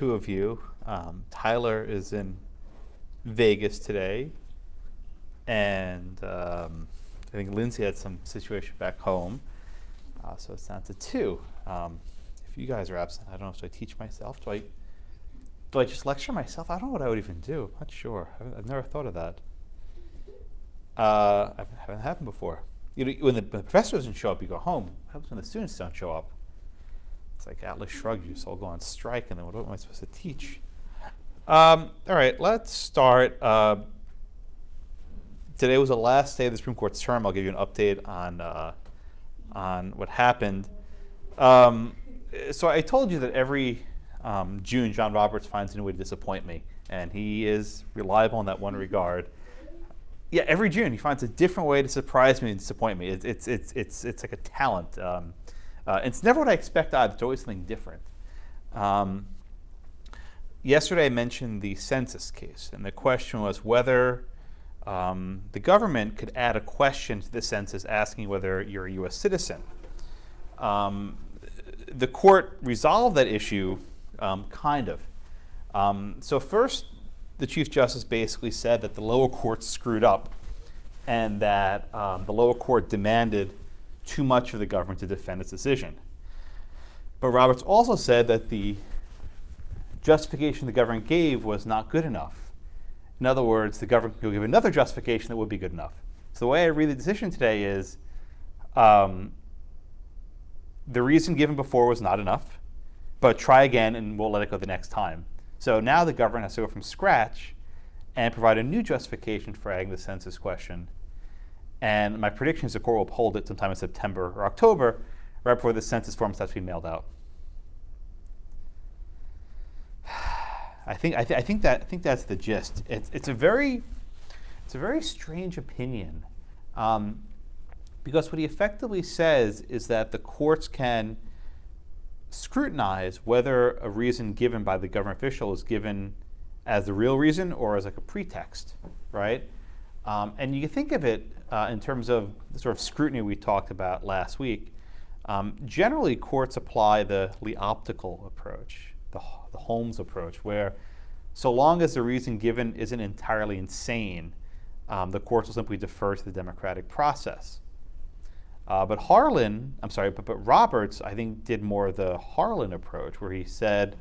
two of you. Tyler is in Vegas today, and I think Lindsay had some situation back home, so it's down to two. If you guys are absent, I don't know, should I teach myself? Do I just lecture myself? I don't know what I would even do. I'm not sure. I've never thought of that. I haven't happened before. You know, when the professor doesn't show up, you go home. What happens when the students don't show up? It's like Atlas Shrugged. You just all go on strike, and then what am I supposed to teach? All right, let's start. Today was the last day of the Supreme Court's term. I'll give you an update on what happened. So I told you that every June, John Roberts finds a new way to disappoint me, and he is reliable in that one regard. Yeah, every June he finds a different way to surprise me and disappoint me. It's like a talent. It's never what I expect either. It's always something different. Yesterday I mentioned the Census case, and the question was whether the government could add a question to the census asking whether you're a U.S. citizen. The court resolved that issue, kind of. So first, the Chief Justice basically said that the lower court screwed up and that the lower court demanded too much of the government to defend its decision. But Roberts also said that the justification the government gave was not good enough. In other words, the government could give another justification that would be good enough. So the way I read the decision today is the reason given before was not enough, but try again and we'll let it go the next time. So now the government has to go from scratch and provide a new justification for adding the census question. And my prediction is the court will uphold it sometime in September or October, right before the census forms have to be mailed out. I think that's the gist. It's a very strange opinion, because what he effectively says is that the courts can scrutinize whether a reason given by the government official is given as the real reason or as like a pretext, right? And you can think of it in terms of the sort of scrutiny we talked about last week. Generally, courts apply the Lee-optical approach, the Holmes approach, where so long as the reason given isn't entirely insane, the courts will simply defer to the democratic process. But Roberts, I think, did more of the Harlan approach, where he said,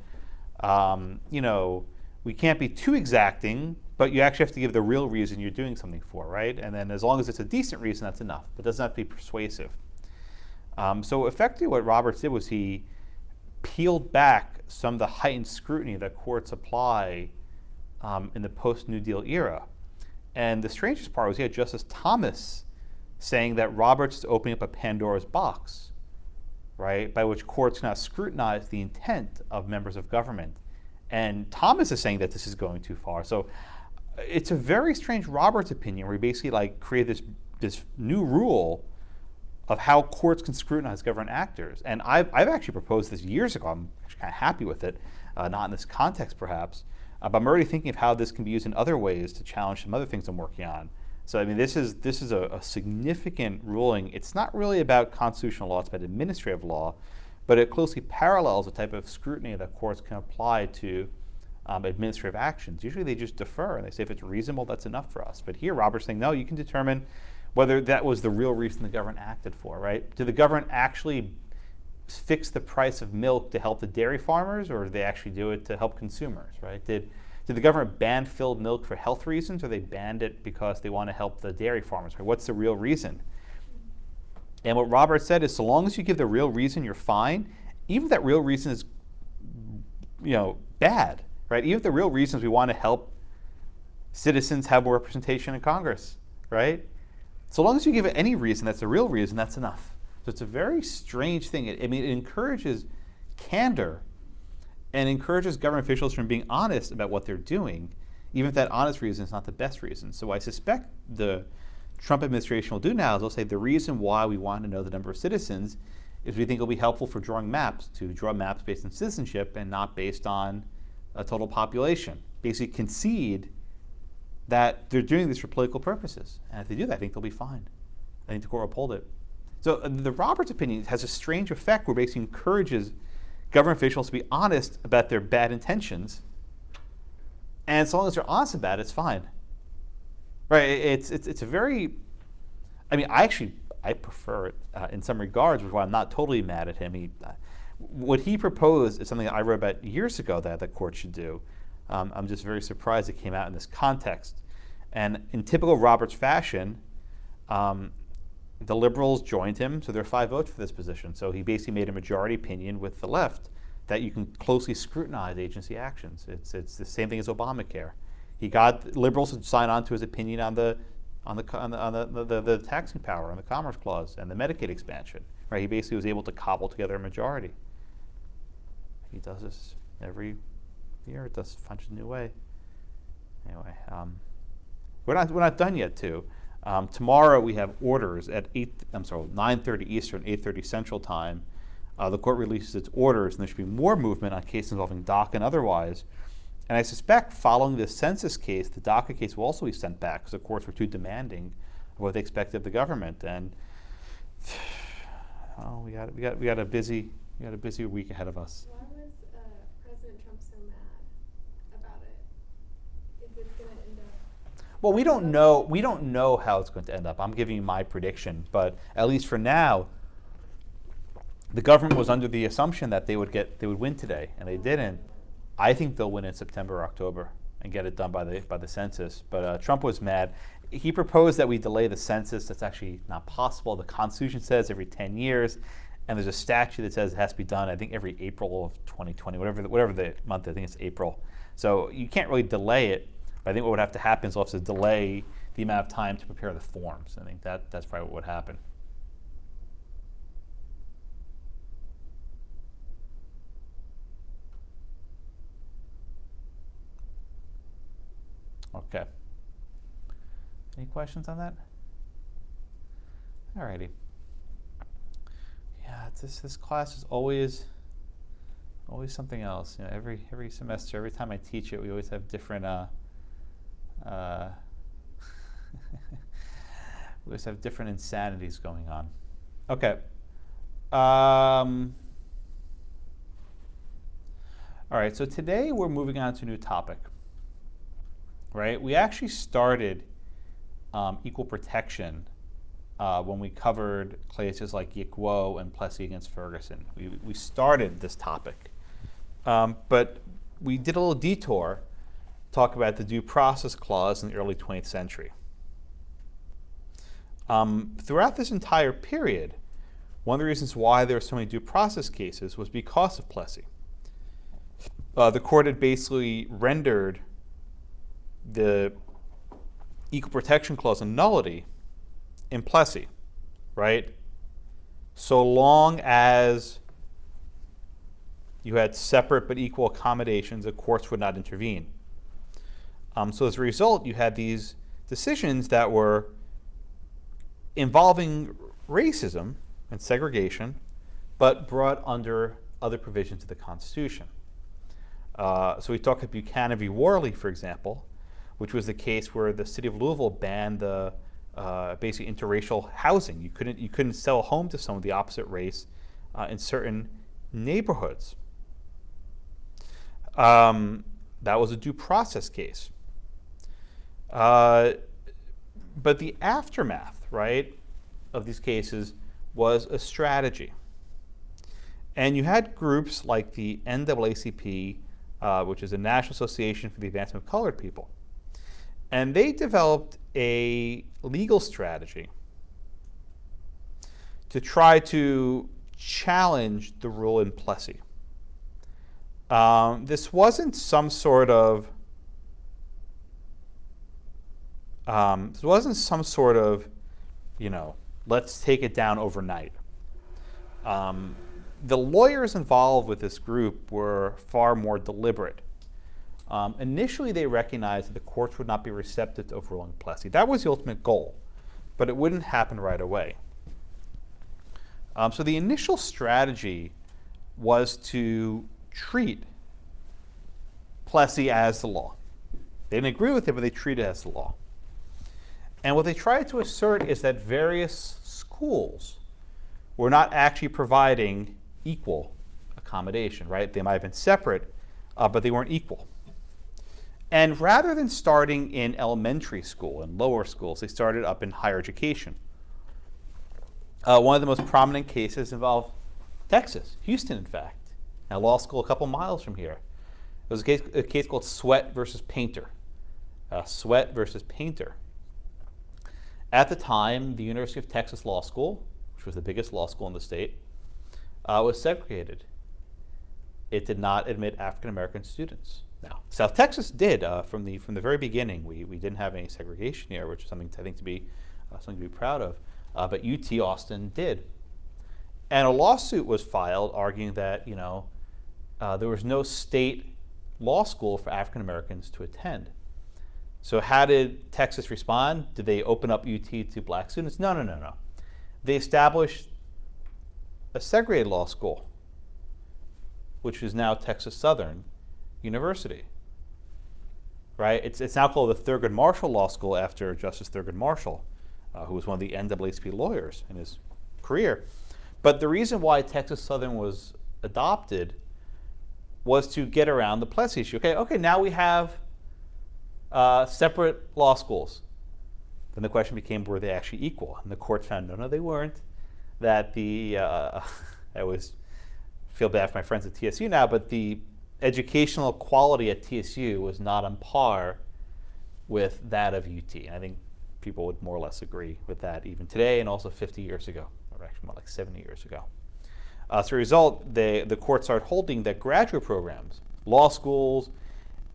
we can't be too exacting, but you actually have to give the real reason you're doing something for, right? And then as long as it's a decent reason, that's enough. But it doesn't have to be persuasive. So effectively what Roberts did was he peeled back some of the heightened scrutiny that courts apply in the post-New Deal era. And the strangest part was he had Justice Thomas saying that Roberts is opening up a Pandora's box, right, by which courts cannot scrutinize the intent of members of government. And Thomas is saying that this is going too far. So it's a very strange Roberts opinion where he basically created this new rule of how courts can scrutinize government actors. And I've actually proposed this years ago. I'm actually kind of happy with it, not in this context perhaps, but I'm already thinking of how this can be used in other ways to challenge some other things I'm working on. So I mean, this is a significant ruling. It's not really about constitutional law, it's about administrative law, but it closely parallels the type of scrutiny that courts can apply to administrative actions. Usually they just defer and they say if it's reasonable, that's enough for us. But here Robert's saying, no, you can determine whether that was the real reason the government acted for, right? Did the government actually fix the price of milk to help the dairy farmers, or did they actually do it to help consumers, right? Did the government ban filled milk for health reasons, or they banned it because they want to help the dairy farmers, right? What's the real reason? And what Roberts said is so long as you give the real reason, you're fine. Even if that real reason is, bad, right? Even if the real reason is we want to help citizens have more representation in Congress, right? So long as you give it any reason that's the real reason, that's enough. So it's a very strange thing. It encourages candor and encourages government officials from being honest about what they're doing, even if that honest reason is not the best reason. So I suspect the Trump administration will do now is they'll say the reason why we want to know the number of citizens is we think it'll be helpful for drawing maps, to draw maps based on citizenship and not based on a total population. Basically concede that they're doing this for political purposes. And if they do that, I think they'll be fine. I think the court will uphold it. So the Roberts opinion has a strange effect where it basically encourages government officials to be honest about their bad intentions, and as long as they're honest about it, it's fine. Right? It's a very, I mean, I prefer it in some regards, which is why I'm not totally mad at him. What he proposed is something that I wrote about years ago that the court should do. I'm just very surprised it came out in this context. And in typical Roberts fashion, the liberals joined him, so there are 5 votes for this position. So he basically made a majority opinion with the left that you can closely scrutinize agency actions. It's the same thing as Obamacare. He got liberals to sign on to his opinion on the taxing power, on the Commerce Clause, and the Medicaid expansion. Right? He basically was able to cobble together a majority. He does this every year. It does punch a new way. Anyway, we're not done yet too. Tomorrow we have orders at 9:30 Eastern, 8:30 Central Time. The court releases its orders, and there should be more movement on cases involving DACA and otherwise. And I suspect following the Census case, the DACA case will also be sent back because the courts were too demanding of what they expected of the government. And we got a busy week ahead of us. Why was President Trump so mad about it? If it's going to end up. Well, we don't know how it's going to end up. I'm giving you my prediction, but at least for now, the government was under the assumption that they would win today, and they didn't. I think they'll win in September or October and get it done by the census. But Trump was mad. He proposed that we delay the census. That's actually not possible. The Constitution says every 10 years, and there's a statute that says it has to be done, I think, every April of 2020, whatever the month. I think it's April. So you can't really delay it. But I think what would have to happen is we'll have to delay the amount of time to prepare the forms. I think that's probably what would happen. Okay. Any questions on that? Alrighty. Yeah, this class is always something else. You know, every semester, every time I teach it, we always have different we always have different insanities going on. Okay. All right. So today we're moving on to a new topic. Right? We actually started equal protection when we covered cases like Yickwo and Plessy against Ferguson. We started this topic. But we did a little detour to talk about the Due Process Clause in the early 20th century. Throughout this entire period, one of the reasons why there were so many due process cases was because of Plessy. The court had basically rendered the Equal Protection Clause a nullity in Plessy, right? So long as you had separate but equal accommodations, the courts would not intervene. So as a result, you had these decisions that were involving racism and segregation, but brought under other provisions of the Constitution. So we talk about Buchanan v. Worley, for example, which was the case where the city of Louisville banned the basically interracial housing. You couldn't sell a home to someone of the opposite race in certain neighborhoods. That was a due process case. But the aftermath, right, of these cases was a strategy. And you had groups like the NAACP, which is the National Association for the Advancement of Colored People. And they developed a legal strategy to try to challenge the rule in Plessy. This wasn't some sort of let's take it down overnight. The lawyers involved with this group were far more deliberate. Initially, they recognized that the courts would not be receptive to overruling Plessy. That was the ultimate goal, but it wouldn't happen right away. So the initial strategy was to treat Plessy as the law. They didn't agree with it, but they treated it as the law. And what they tried to assert is that various schools were not actually providing equal accommodation, right? They might have been separate, but they weren't equal. And rather than starting in elementary school and lower schools, they started up in higher education. One of the most prominent cases involved Texas, Houston, in fact, a law school a couple miles from here. It was a case called Sweat versus Painter. Sweat versus Painter. At the time, the University of Texas Law School, which was the biggest law school in the state, was segregated. It did not admit African American students. Now, South Texas did from the very beginning. We didn't have any segregation here, which is something I think to be something to be proud of. But UT Austin did, and a lawsuit was filed arguing that there was no state law school for African Americans to attend. So how did Texas respond? Did they open up UT to black students? No. They established a segregated law school, which is now Texas Southern University. Right? It's now called the Thurgood Marshall Law School after Justice Thurgood Marshall, who was one of the NAACP lawyers in his career. But the reason why Texas Southern was adopted was to get around the Plessy issue. Okay, now we have separate law schools. Then the question became, were they actually equal? And the court found, no, they weren't. That I always feel bad for my friends at TSU now, but the educational quality at TSU was not on par with that of UT. And I think people would more or less agree with that even today and also 50 years ago, or actually more like 70 years ago. As a result, the court started holding that graduate programs, law schools,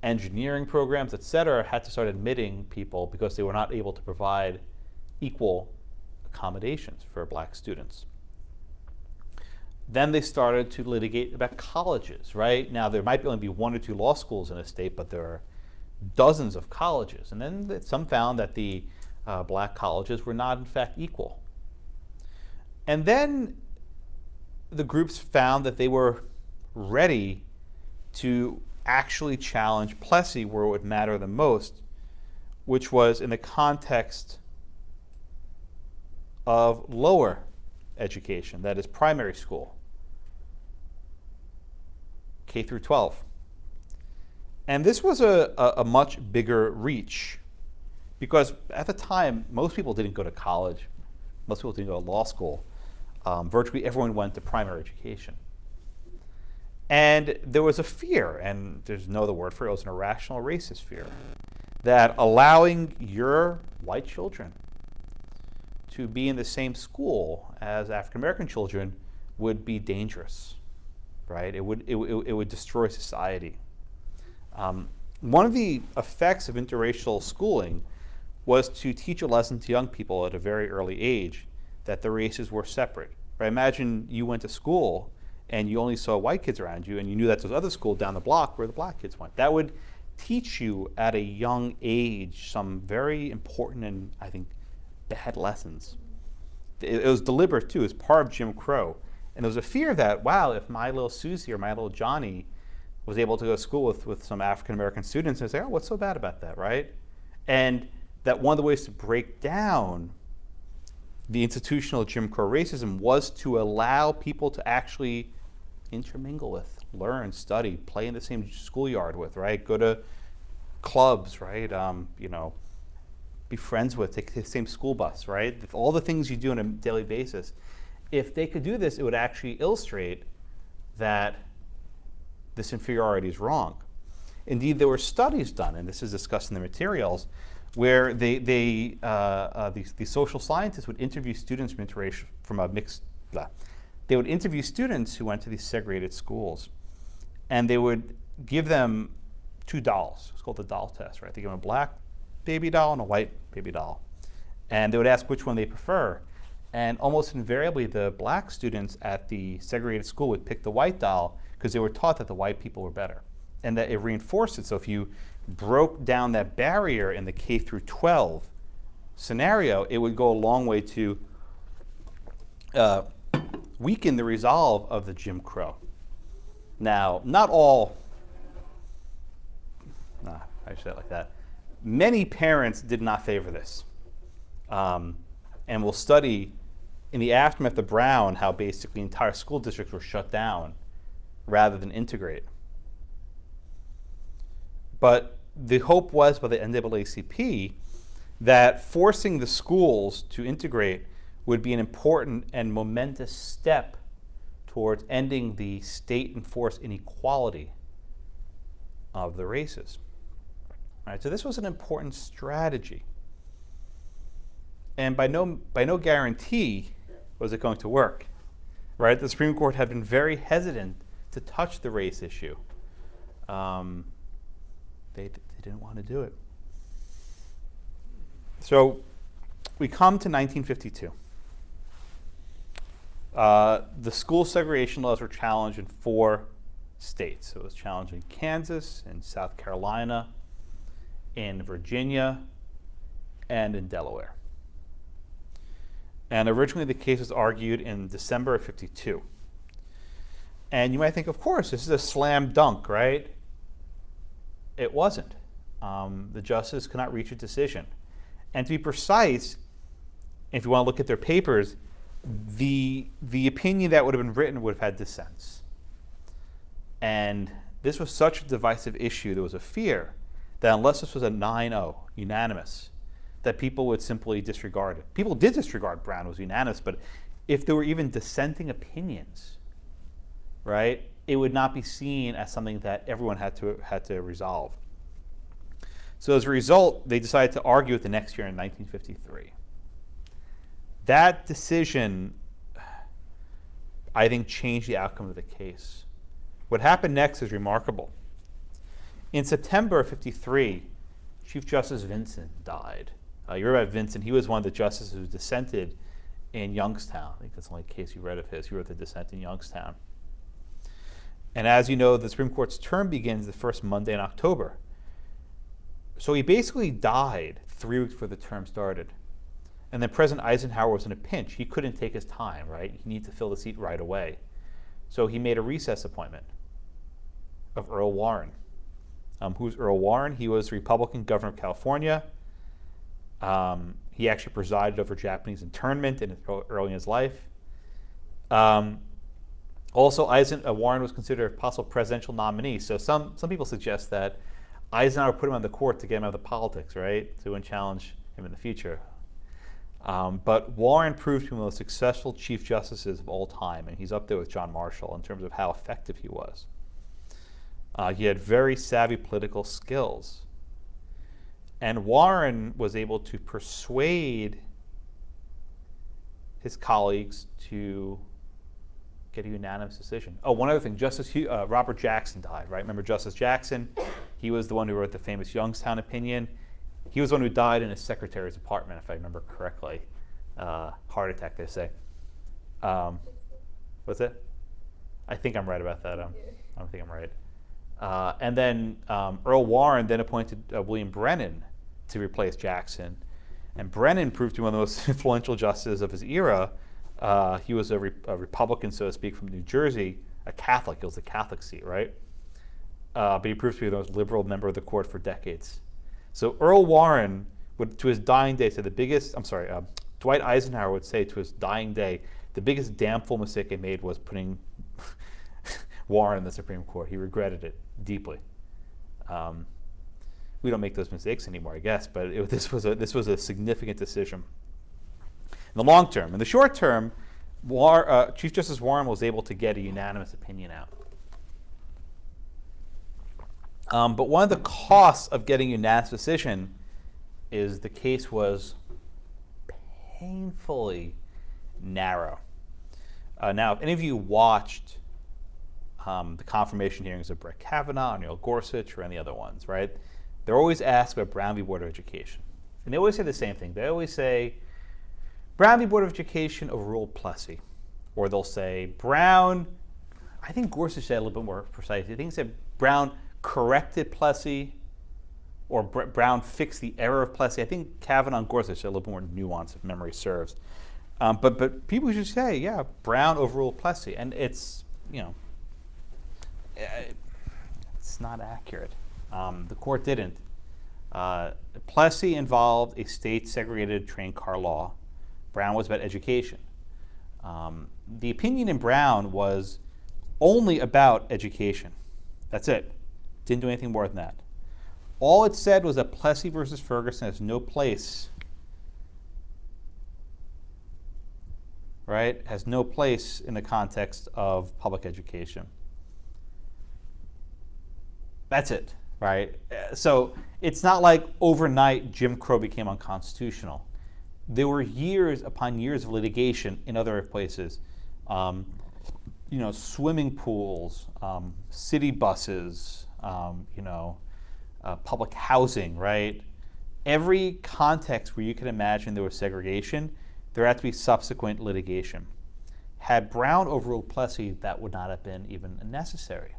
engineering programs, et cetera, had to start admitting people because they were not able to provide equal accommodations for black students. Then they started to litigate about colleges, right? Now, there might only be one or two law schools in a state, but there are dozens of colleges. And then some found that the black colleges were not, in fact, equal. And then the groups found that they were ready to actually challenge Plessy where it would matter the most, which was in the context of lower education, that is primary school, K through 12. And this was a much bigger reach because at the time, most people didn't go to college. Most people didn't go to law school. Virtually everyone went to primary education. And there was a fear, and there's no other word for it, it was an irrational racist fear, that allowing your white children to be in the same school as African American children would be dangerous, right? It would destroy society. One of the effects of interracial schooling was to teach a lesson to young people at a very early age that the races were separate. Right? Imagine you went to school and you only saw white kids around you and you knew that there was other school down the block where the black kids went. That would teach you at a young age some very important and, I think, bad lessons. It was deliberate too, it was part of Jim Crow. And there was a fear that, wow, if my little Susie or my little Johnny was able to go to school with some African American students, and say, oh, what's so bad about that, right? And that one of the ways to break down the institutional Jim Crow racism was to allow people to actually intermingle with, learn, study, play in the same schoolyard with, right? Go to clubs, right? Be friends with, take the same school bus, right? All the things you do on a daily basis. If they could do this, it would actually illustrate that this inferiority is wrong. Indeed, there were studies done, and this is discussed in the materials, where these social scientists would interview students from a mixed. They would interview students who went to these segregated schools, and they would give them two dolls. It's called the doll test, right? They give them a black baby doll and a white baby doll, and they would ask which one they prefer. And almost invariably, the black students at the segregated school would pick the white doll because they were taught that the white people were better, and that it reinforced it. So if you broke down that barrier in the K through 12 scenario, it would go a long way to weaken the resolve of the Jim Crow. Now, not all, I should say it like that. Many parents did not favor this, and will study in the aftermath of Brown how basically entire school districts were shut down rather than integrate. But the hope was by the NAACP that forcing the schools to integrate would be an important and momentous step towards ending the state-enforced inequality of the races. All right, so this was an important strategy. And by no guarantee was it going to work. Right? The Supreme Court had been very hesitant to touch the race issue. They didn't want to do it. So we come to 1952. The school segregation laws were challenged in 4 states. It was challenged in Kansas, in South Carolina, in Virginia, and in Delaware. And originally the case was argued in December of 52. And you might think, of course, this is a slam dunk, right? It wasn't. The justice could not reach a decision. And to be precise, if you want to look at their papers, the opinion that would have been written would have had dissents. And this was such a divisive issue, there was a fear that unless this was a 9-0, unanimous, that people would simply disregard it. People did disregard Brown, it was unanimous, but if there were even dissenting opinions, right, it would not be seen as something that everyone had to resolve. So as a result, they decided to argue it the next year in 1953. That decision, I think, changed the outcome of the case. What happened next is remarkable. In September of 53, Chief Justice Vincent died. You read about Vincent. He was one of the justices who dissented in Youngstown. I think that's the only case you read of his. He wrote the dissent in Youngstown. And as you know, the Supreme Court's term begins the first Monday in October. So he basically died 3 weeks before the term started. And then President Eisenhower was in a pinch. He couldn't take his time, right? He needed to fill the seat right away. So he made a recess appointment of Earl Warren. Who's Earl Warren? He was Republican governor of California. He actually presided over Japanese internment early in his life. Also, Warren was considered a possible presidential nominee. So some people suggest that Eisenhower put him on the court to get him out of the politics, right? So he wouldn't challenge him in the future. But Warren proved to be one of the most successful chief justices of all time, and he's up there with John Marshall in terms of how effective he was. He had very savvy political skills. And Warren was able to persuade his colleagues to get a unanimous decision. Oh, one other thing, Robert Jackson died, right? Remember Justice Jackson? He was the one who wrote the famous Youngstown opinion. He was the one who died in his secretary's apartment, if I remember correctly. Heart attack, they say. What's it? I think I'm right about that. I don't think I'm right. And then Earl Warren then appointed William Brennan to replace Jackson. And Brennan proved to be one of the most influential justices of his era. He was a Republican, so to speak, from New Jersey, a Catholic. It was the Catholic seat, right? But he proved to be the most liberal member of the court for decades. So Earl Warren would, to his dying day, say Dwight Eisenhower would say to his dying day, the biggest damnful mistake he made was putting Warren in the Supreme Court. He regretted it deeply. We don't make those mistakes anymore, I guess, but this was a significant decision. In the long term. In the short term, Chief Justice Warren was able to get a unanimous opinion out. But one of the costs of getting a unanimous decision is the case was painfully narrow. Now, if any of you watched the confirmation hearings of Brett Kavanaugh, Neil Gorsuch, or any other ones, right? They're always asked about Brown v. Board of Education. And they always say the same thing. They always say, Brown v. Board of Education overruled Plessy. Or they'll say, Brown, I think Gorsuch said a little bit more precise. I think he said Brown corrected Plessy, or Brown fixed the error of Plessy. I think Kavanaugh and Gorsuch said a little bit more nuance, if memory serves. But people should say, yeah, Brown overruled Plessy. And it's, it's not accurate. The court didn't. Plessy involved a state-segregated train car law. Brown was about education. The opinion in Brown was only about education. That's it. Didn't do anything more than that. All it said was that Plessy versus Ferguson has no place, right? Has no place in the context of public education. That's it, right? So it's not like overnight Jim Crow became unconstitutional. There were years upon years of litigation in other places. Swimming pools, city buses, public housing, right? Every context where you can imagine there was segregation, there had to be subsequent litigation. Had Brown overruled Plessy, that would not have been even necessary.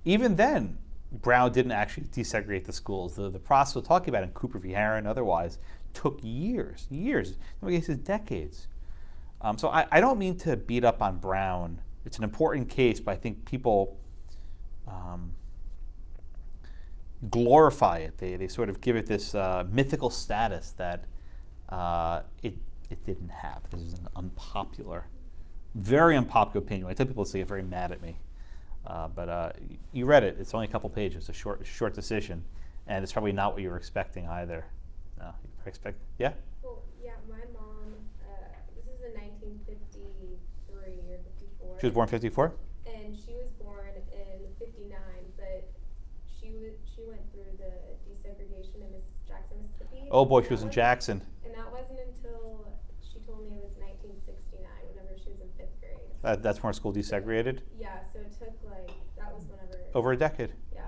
Even then, Brown didn't actually desegregate the schools. The process we're talking about in Cooper v. Herron and otherwise took years, in some cases decades. So I don't mean to beat up on Brown. It's an important case, but I think people glorify it. They sort of give it this mythical status that it didn't have. This is an unpopular, very unpopular opinion. I tell people this, they get very mad at me. But you read it. It's only a couple pages, a short decision, and it's probably not what you were expecting either. No, you expect, yeah? Well, yeah, my mom, this is in 1953 or 54. She was born in 54? And she was born in 59, but she went through the desegregation in Jackson, Mississippi. Oh boy, she was in Jackson. And that wasn't until she told me it was 1969, whenever she was in 5th grade. That's when our school desegregated? Yeah, so it took that was whenever. Over a decade. Yeah.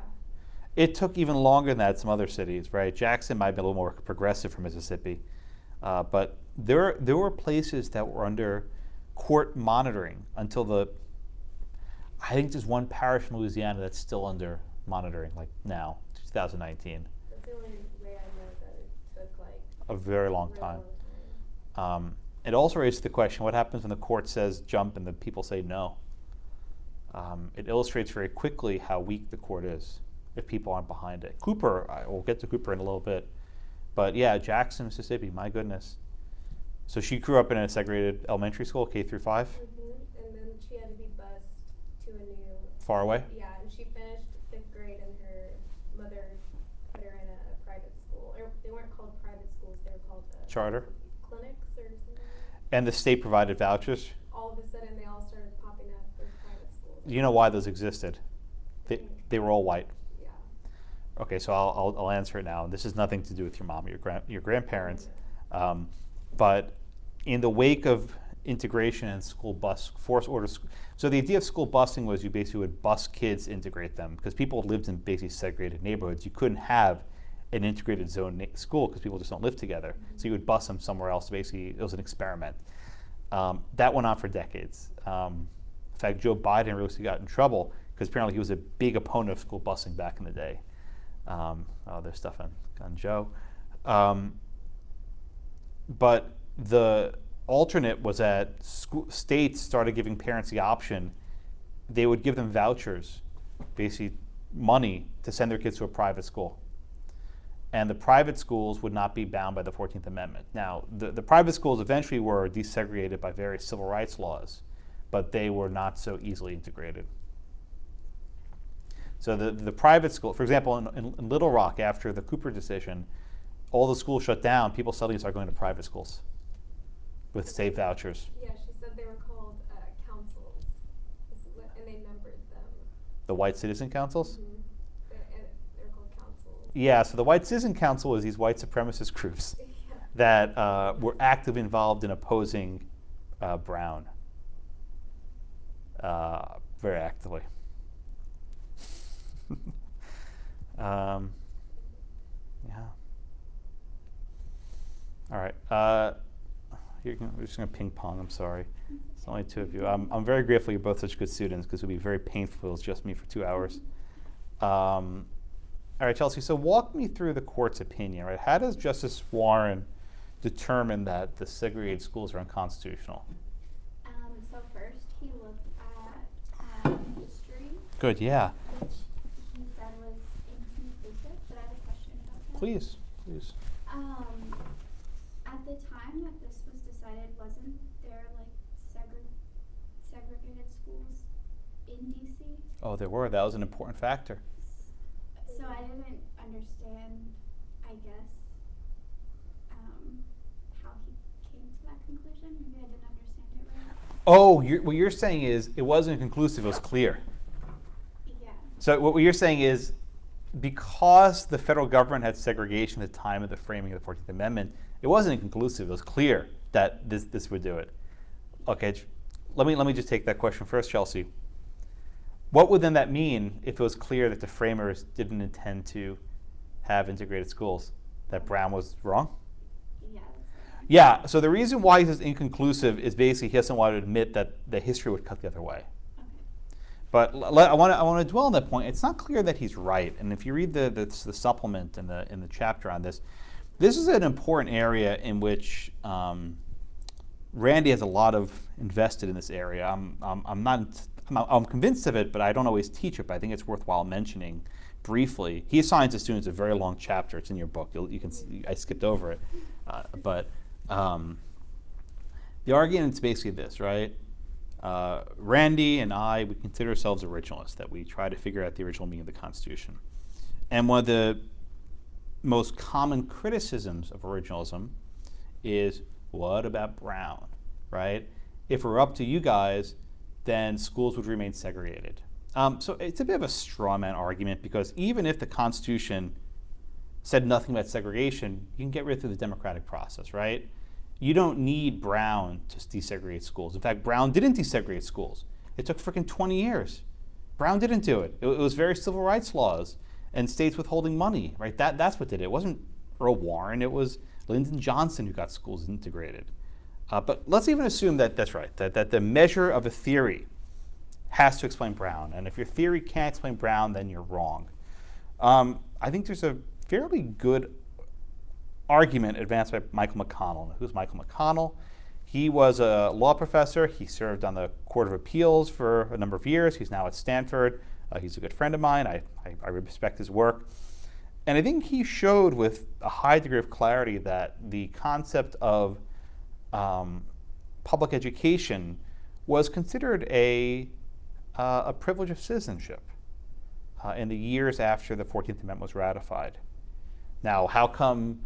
It took even longer than that in some other cities, right? Jackson might be a little more progressive for Mississippi. But there were places that were under court monitoring until I think there's one parish in Louisiana that's still under monitoring, like now, 2019. That's the only way I know that it took a very long time. It also raises the question, what happens when the court says jump and the people say no? It illustrates very quickly how weak the court is if people aren't behind it. Cooper, we'll get to Cooper in a little bit. But yeah, Jackson, Mississippi, my goodness. So she grew up in a segregated elementary school, K through 5? Mm-hmm. And then she had to be bused to a new... Far away? Yeah, and she finished 5th grade and her mother put her in a private school. Or they weren't called private schools, they were called... Charter? Clinics or something. And the state provided vouchers? All of a sudden they all started popping up for private schools. You know why those existed? They were all white. Yeah. Okay, so I'll answer it now. This has nothing to do with your mom or your grandparents. But in the wake of integration and school bus, forced order, so the idea of school busing was you basically would bus kids, integrate them, because people lived in basically segregated neighborhoods. You couldn't have an integrated zone school because people just don't live together. Mm-hmm. So you would bus them somewhere else. Basically, it was an experiment. That went on for decades. In fact, Joe Biden really got in trouble because apparently he was a big opponent of school busing back in the day. There's stuff on Joe. But the alternate was that states started giving parents the option. They would give them vouchers, basically money, to send their kids to a private school. And the private schools would not be bound by the 14th Amendment. Now, the private schools eventually were desegregated by various civil rights laws, but they were not so easily integrated. So the private school, for example, in Little Rock, after the Cooper decision, all the schools shut down, people suddenly started going to private schools with state vouchers. Yeah, she said they were called councils, and they numbered them. The White Citizen Councils? Mm-hmm. They're called councils. Yeah, so the White Citizen Council is these white supremacist groups that were actively involved in opposing Brown very actively. Yeah. All right. We're just going to ping pong. I'm sorry. It's only two of you. I'm very grateful you're both such good students because it would be very painful if it was just me for 2 hours. All right, Chelsea. So walk me through the court's opinion. Right? How does Justice Warren determine that the segregated schools are unconstitutional? So first, he looked at history. Good. Yeah. Which he said was inconclusive, but I have a question about that. Please. At the time that this was decided, wasn't there segregated schools in DC. Oh, there were. That was an important factor. So I didn't understand, I guess, how he came to that conclusion. Maybe I didn't understand it right. Oh, what you're saying is it wasn't conclusive, it was clear. Yeah. So what you're saying is because the federal government had segregation at the time of the framing of the 14th Amendment, it wasn't inconclusive, it was clear that this would do it. Okay, let me just take that question first, Chelsea. What would then that mean if it was clear that the framers didn't intend to have integrated schools? That Brown was wrong? Yeah. Yeah, so the reason why he says inconclusive is basically he doesn't want to admit that the history would cut the other way. Okay. But I want to dwell on that point. It's not clear that he's right. And if you read the supplement in the chapter on this, this is an important area in which Randy has a lot of invested in this area. I'm convinced of it, but I don't always teach it. But I think it's worthwhile mentioning briefly. He assigns the students a very long chapter. It's in your book. You can see, I skipped over it, but the argument's basically this, right? Randy and I, we consider ourselves originalists, that we try to figure out the original meaning of the Constitution. And one of the most common criticisms of originalism is, what about Brown, right? If it were up to you guys, then schools would remain segregated. So it's a bit of a straw man argument, because even if the Constitution said nothing about segregation, you can get rid of it through the democratic process, right? You don't need Brown to desegregate schools. In fact, Brown didn't desegregate schools. It took freaking 20 years. Brown didn't do it. It was various civil rights laws and states withholding money, right? That's what did it. It wasn't Earl Warren. It was Lyndon Johnson who got schools integrated. But let's even assume that that's right, that the measure of a theory has to explain Brown. And if your theory can't explain Brown, then you're wrong. I think there's a fairly good argument advanced by Michael McConnell. Who's Michael McConnell? He was a law professor. He served on the Court of Appeals for a number of years. He's now at Stanford. He's a good friend of mine. I respect his work. And I think he showed with a high degree of clarity that the concept of public education was considered a privilege of citizenship in the years after the 14th Amendment was ratified. Now, how come,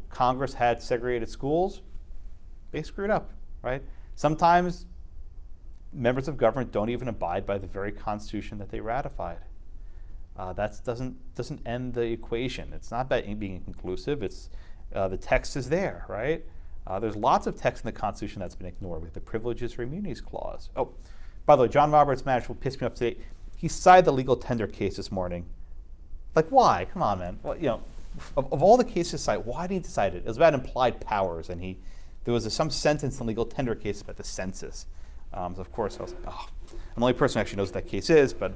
Congress had segregated schools? They screwed up, right? Sometimes members of government don't even abide by the very Constitution that they ratified. That doesn't end the equation. It's not about being inconclusive. It's the text is there, right? There's lots of text in the Constitution that's been ignored, with the Privileges or Immunities Clause. Oh, by the way, John Roberts' managed will piss me off today. He cited the legal tender case this morning. Like, why? Come on, man. Well, of all the cases cited, why did he decide it? It was about implied powers, and there was some sentence in the legal tender case about the census. So of course, I was like, oh, I'm the only person who actually knows what that case is, but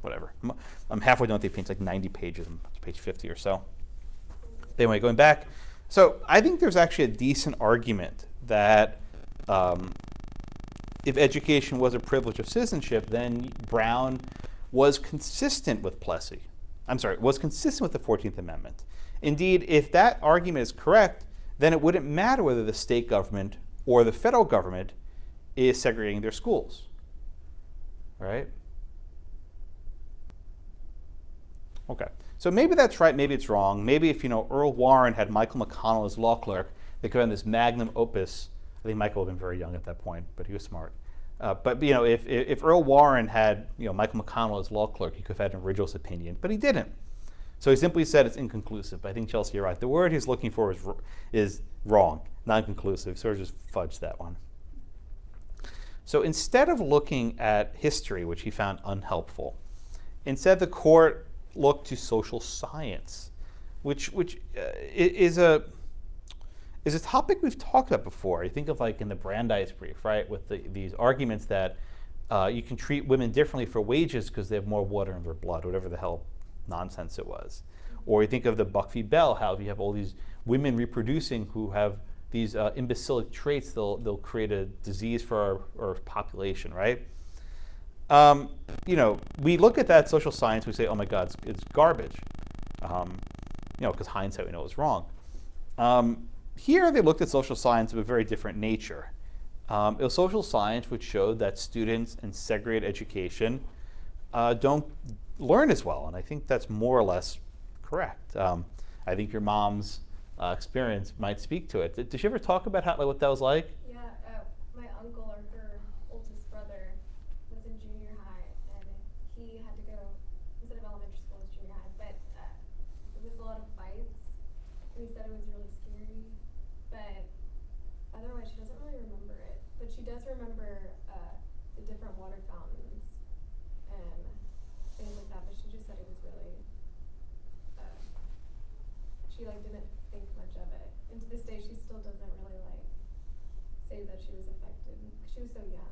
whatever. I'm halfway done with the opinion. It's like 90 pages, page 50 or so. Anyway, going back. So I think there's actually a decent argument that if education was a privilege of citizenship, then Brown was consistent with Plessy. Was consistent with the 14th Amendment. Indeed, if that argument is correct, then it wouldn't matter whether the state government or the federal government is segregating their schools, right? Okay, so maybe that's right, maybe it's wrong. Maybe if Earl Warren had Michael McConnell as law clerk, they could have this magnum opus. I think Michael would have been very young at that point, but he was smart. But if Earl Warren had Michael McConnell as law clerk, he could have had an originalist opinion, but he didn't. So he simply said it's inconclusive. But I think, Chelsea, you're right. The word he's looking for is wrong, not conclusive. Sort of just fudged that one. So instead of looking at history, which he found unhelpful, instead the court looked to social science, which is a topic we've talked about before. You think of like in the Brandeis brief, right, with these arguments that you can treat women differently for wages because they have more water in their blood, whatever the hell nonsense it was. Or you think of the Buck v. Bell, how if you have all these women reproducing who have these imbecilic traits, they'll create a disease for our population, right? We look at that social science, we say, oh my God, it's garbage. Because hindsight, we know it's wrong. Here they looked at social science of a very different nature. It was social science, which showed that students in segregated education don't learn as well, and I think that's more or less correct. I think your mom's experience might speak to it. Did she ever talk about how, like, what that was like? Yeah, my uncle or her oldest brother was in junior high, and he had to go instead of elementary school, it was junior high. But it was a lot of fights, and he said it was really scary. But otherwise, she doesn't really remember it. But she does remember the different water fountains and things like that. But she just said it was really. She didn't think much of it, and to this day, she still doesn't really say that she was affected. She was so young.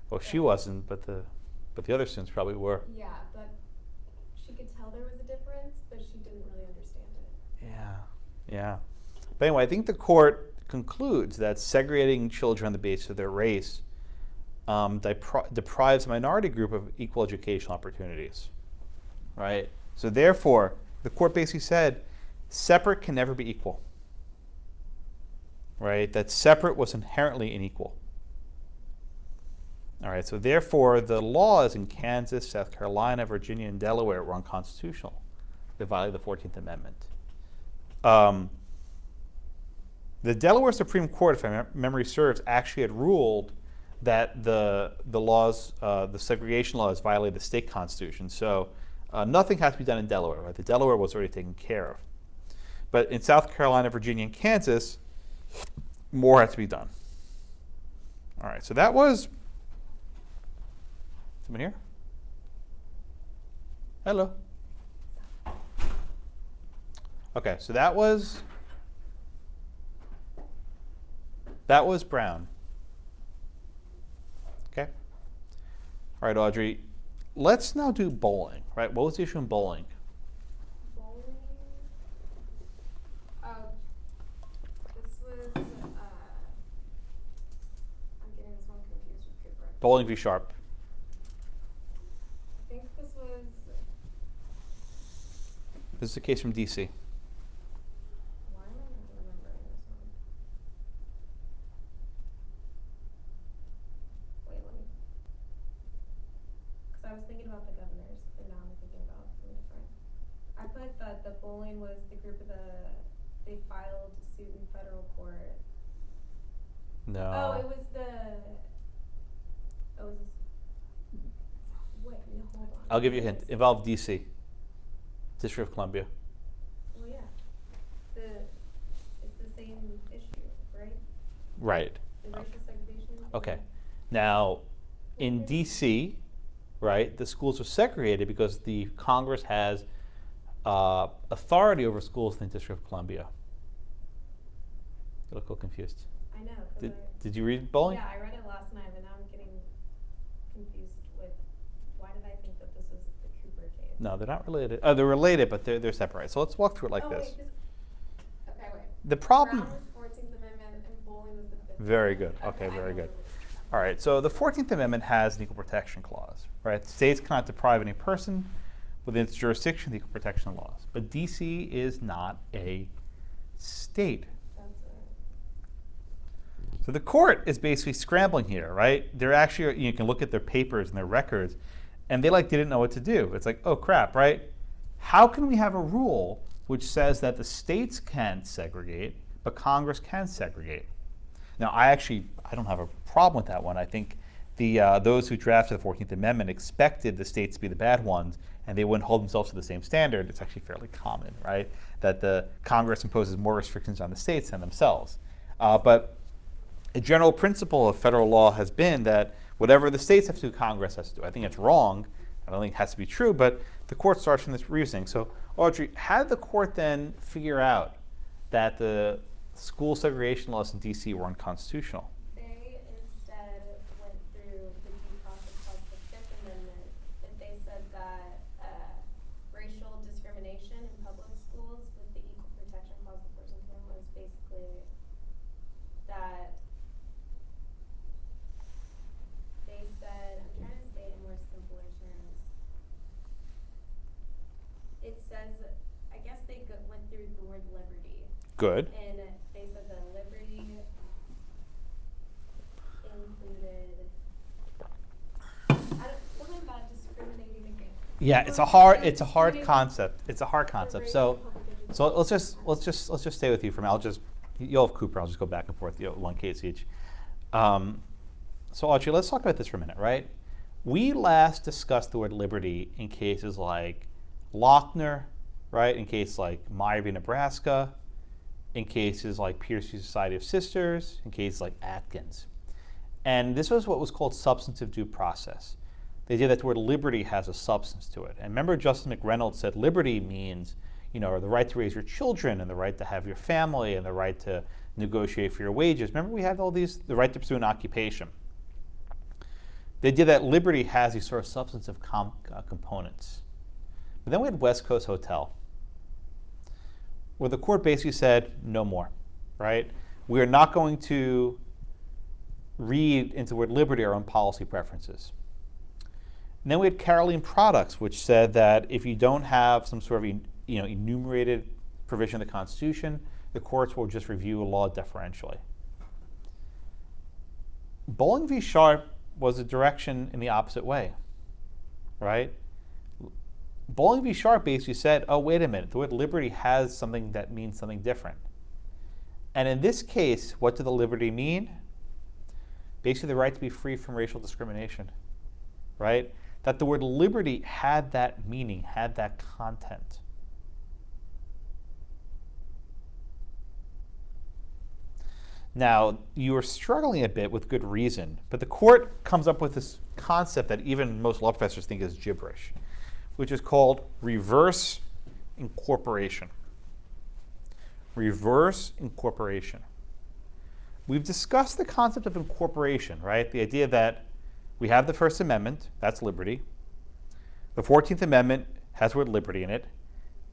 Well, she wasn't, but the other students probably were. Yeah, but she could tell there was a difference, but she didn't really understand it. Yeah. But anyway, I think the court concludes that segregating children on the basis of their race deprives a minority group of equal educational opportunities, right? So therefore, the court basically said, separate can never be equal, right? That separate was inherently unequal. All right, so therefore, the laws in Kansas, South Carolina, Virginia, and Delaware were unconstitutional. They violated the 14th Amendment. The Delaware Supreme Court, if my memory serves, actually had ruled that the laws, the segregation laws, violated the state constitution. So nothing has to be done in Delaware, right? The Delaware was already taken care of. But in South Carolina, Virginia, and Kansas, more has to be done. All right, so that was. Someone here? Hello. Okay, so that was Brown. Okay. All right, Audrey. Let's now do bowling. Right? What was the issue in bowling? Bowling v. Sharp. I think this was. This is a case from D.C. Why am I not remembering this one? Wait, let me. Because I was thinking about the governors, and now I'm thinking about something different. I put that the bowling was the group of they filed suit in federal court. No. Oh, it was the. Oh, is this? Wait, no, hold on. I'll give you a hint. Involved D.C. District of Columbia. Well, yeah. It's the same issue, right? Right. The racial segregation. Okay. Now, in D.C., right, the schools are segregated because the Congress has authority over schools in the District of Columbia. You look a little confused. I know. Did you read bowling? Yeah, I read it last night, but now I'm getting confused with why did I think that this was the Cooper case? No, they're not related. They're related, but they're separate. So let's walk through it like this. Wait. The problem. Brown was 14th Amendment and bowling was the 5th. Very good. Okay, very good. All right. So the 14th Amendment has an equal protection clause, right? States cannot deprive any person within its jurisdiction of the equal protection laws. But D.C. is not a state. So the court is basically scrambling here, right? They're actually, you can look at their papers and their records, and they didn't know what to do. It's like, oh crap, right? How can we have a rule which says that the states can segregate, but Congress can segregate? Now, I don't have a problem with that one. I think those who drafted the 14th Amendment expected the states to be the bad ones, and they wouldn't hold themselves to the same standard. It's actually fairly common, right? That the Congress imposes more restrictions on the states than themselves. But a general principle of federal law has been that whatever the states have to do, Congress has to do. I think it's wrong. I don't think it has to be true, but the court starts from this reasoning. So, Audrey, how did the court then figure out that the school segregation laws in D.C. were unconstitutional? They instead went through the due process clause of the 5th Amendment, and they said that racial discrimination in public schools with the equal protection clause of the 14th Amendment was basically that they said, I'm trying to say it in more simpler terms. It says, I guess they went through the word liberty. Good. And they said that liberty in Yeah, it's a hard concept. It's a hard concept. So let's just stay with you for a minute. You'll have Cooper. I'll just go back and forth. One case each. So Audrey, let's talk about this for a minute, right? We last discussed the word liberty in cases like Lochner, right? In cases like Meyer v. Nebraska, in cases like Pierce v. Society of Sisters, in cases like Atkins. And this was what was called substantive due process. The idea that the word liberty has a substance to it. And remember Justice McReynolds said liberty means, the right to raise your children and the right to have your family and the right to negotiate for your wages. Remember we had all these, the right to pursue an occupation. The idea that liberty has these sort of substantive components. But then we had West Coast Hotel, where the court basically said, no more, right? We are not going to read into the word liberty our own policy preferences. And then we had Caroline Products, which said that if you don't have some sort of enumerated provision of the Constitution, the courts will just review a law deferentially. Bowling v. Sharp was a direction in the opposite way, right? Bowling v. Sharp basically said, oh, wait a minute, the word liberty has something that means something different. And in this case, what did the liberty mean? Basically the right to be free from racial discrimination, right? That the word liberty had that meaning, had that content. Now, you are struggling a bit with good reason, but the court comes up with this concept that even most law professors think is gibberish, which is called reverse incorporation. Reverse incorporation. We've discussed the concept of incorporation, right? The idea that we have the First Amendment, that's liberty. The 14th Amendment has the word liberty in it.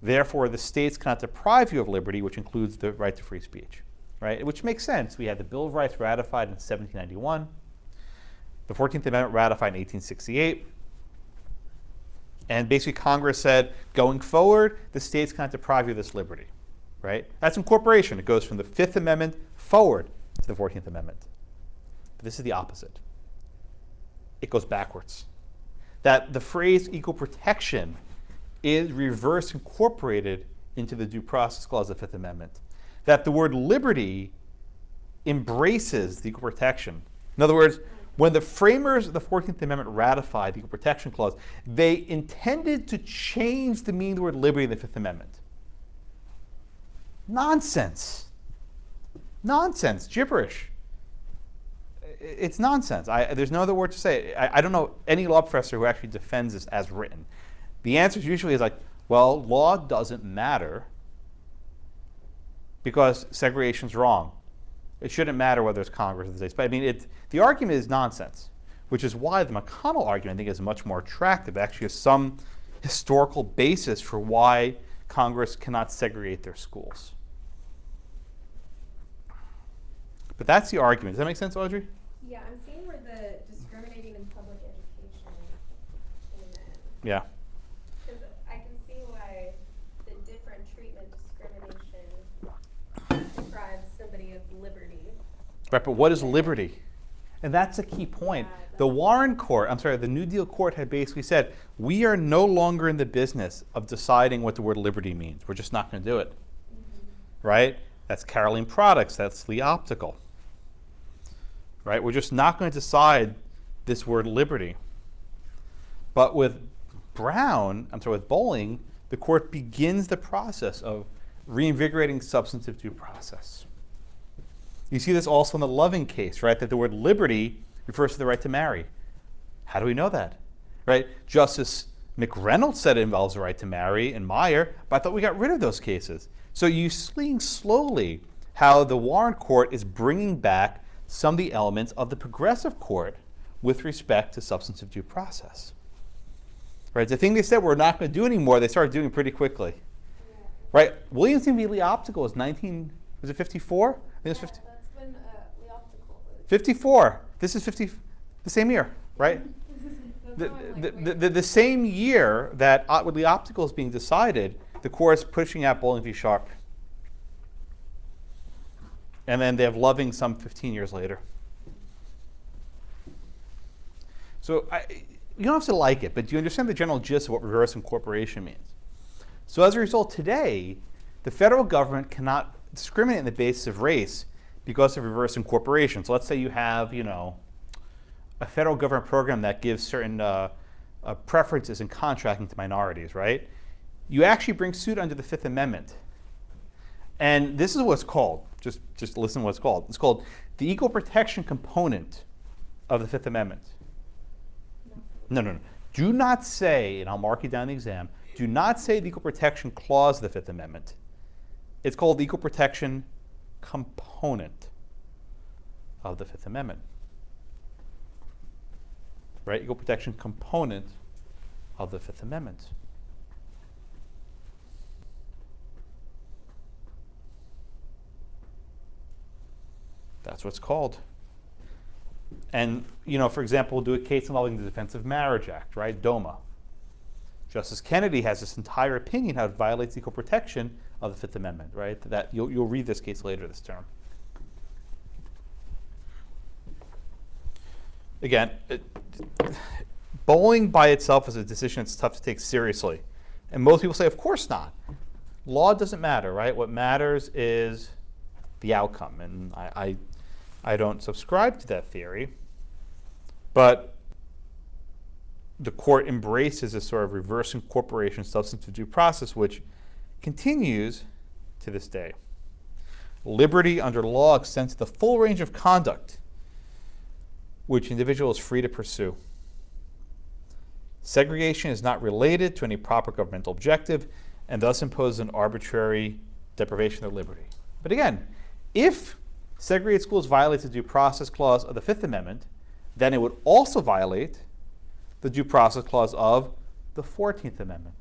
Therefore, the states cannot deprive you of liberty, which includes the right to free speech, right? Which makes sense. We had the Bill of Rights ratified in 1791. The 14th Amendment ratified in 1868. And basically Congress said, going forward, the states cannot deprive you of this liberty, right? That's incorporation. It goes from the Fifth Amendment forward to the 14th Amendment. But this is the opposite. It goes backwards. That the phrase equal protection is reverse incorporated into the Due Process Clause of the Fifth Amendment. That the word liberty embraces the equal protection. In other words, when the framers of the 14th Amendment ratified the Equal Protection Clause, they intended to change the meaning of the word liberty in the Fifth Amendment. Nonsense. Nonsense. Gibberish. It's nonsense. There's no other word to say. I don't know any law professor who actually defends this as written. The answer usually is like, well, law doesn't matter because segregation's wrong. It shouldn't matter whether it's Congress or the states. But I mean, the argument is nonsense, which is why the McConnell argument, I think, is much more attractive. It actually has some historical basis for why Congress cannot segregate their schools. But that's the argument. Does that make sense, Audrey? Yeah, I'm seeing where the discriminating in public education came in. Yeah. Because I can see why the different treatment discrimination deprives somebody of liberty. Right, but what is liberty? And that's a key point. The Warren Court, the New Deal Court had basically said, we are no longer in the business of deciding what the word liberty means. We're just not going to do it. Mm-hmm. Right? That's Caroline Products. That's Lee Optical. Right? We're just not going to decide this word liberty. But with with Bowling, the court begins the process of reinvigorating substantive due process. You see this also in the Loving case, right? That the word liberty refers to the right to marry. How do we know that? Right? Justice McReynolds said it involves the right to marry in Meyer, but I thought we got rid of those cases. So you're seeing slowly how the Warren Court is bringing back some of the elements of the Progressive Court with respect to substantive due process. Right? The thing they said we're not going to do anymore, they started doing pretty quickly. Yeah. Right? Williamson v. Lee Optical was 54? I think it was 50. That's when Lee Optical was. 54. This is the same year, right? The same year that Lee Optical is being decided, the court is pushing out Bowling v. Sharp. And then they have Loving some 15 years later. So you don't have to like it, but do you understand the general gist of what reverse incorporation means? So as a result, today, the federal government cannot discriminate on the basis of race because of reverse incorporation. So let's say you have, a federal government program that gives certain preferences in contracting to minorities, right? You actually bring suit under the Fifth Amendment. And this is what's called, just listen to what it's called. It's called the equal protection component of the Fifth Amendment. No. Do not say, and I'll mark you down in the exam, do not say the equal protection clause of the Fifth Amendment. It's called the equal protection component of the Fifth Amendment. Right? Equal protection component of the Fifth Amendment. That's what it's called. And, for example, we'll do a case involving the Defense of Marriage Act, right? DOMA. Justice Kennedy has this entire opinion how it violates equal protection of the Fifth Amendment, right? That you'll read this case later this term. Again, bowling by itself is a decision that's tough to take seriously. And most people say, of course not. Law doesn't matter, right? What matters is the outcome. And I don't subscribe to that theory. But the court embraces a sort of reverse incorporation substantive due process, which continues to this day. Liberty under law extends to the full range of conduct which individual is free to pursue. Segregation is not related to any proper governmental objective and thus imposes an arbitrary deprivation of liberty. But again, if segregated schools violates the due process clause of the Fifth Amendment, then it would also violate the due process clause of the 14th Amendment.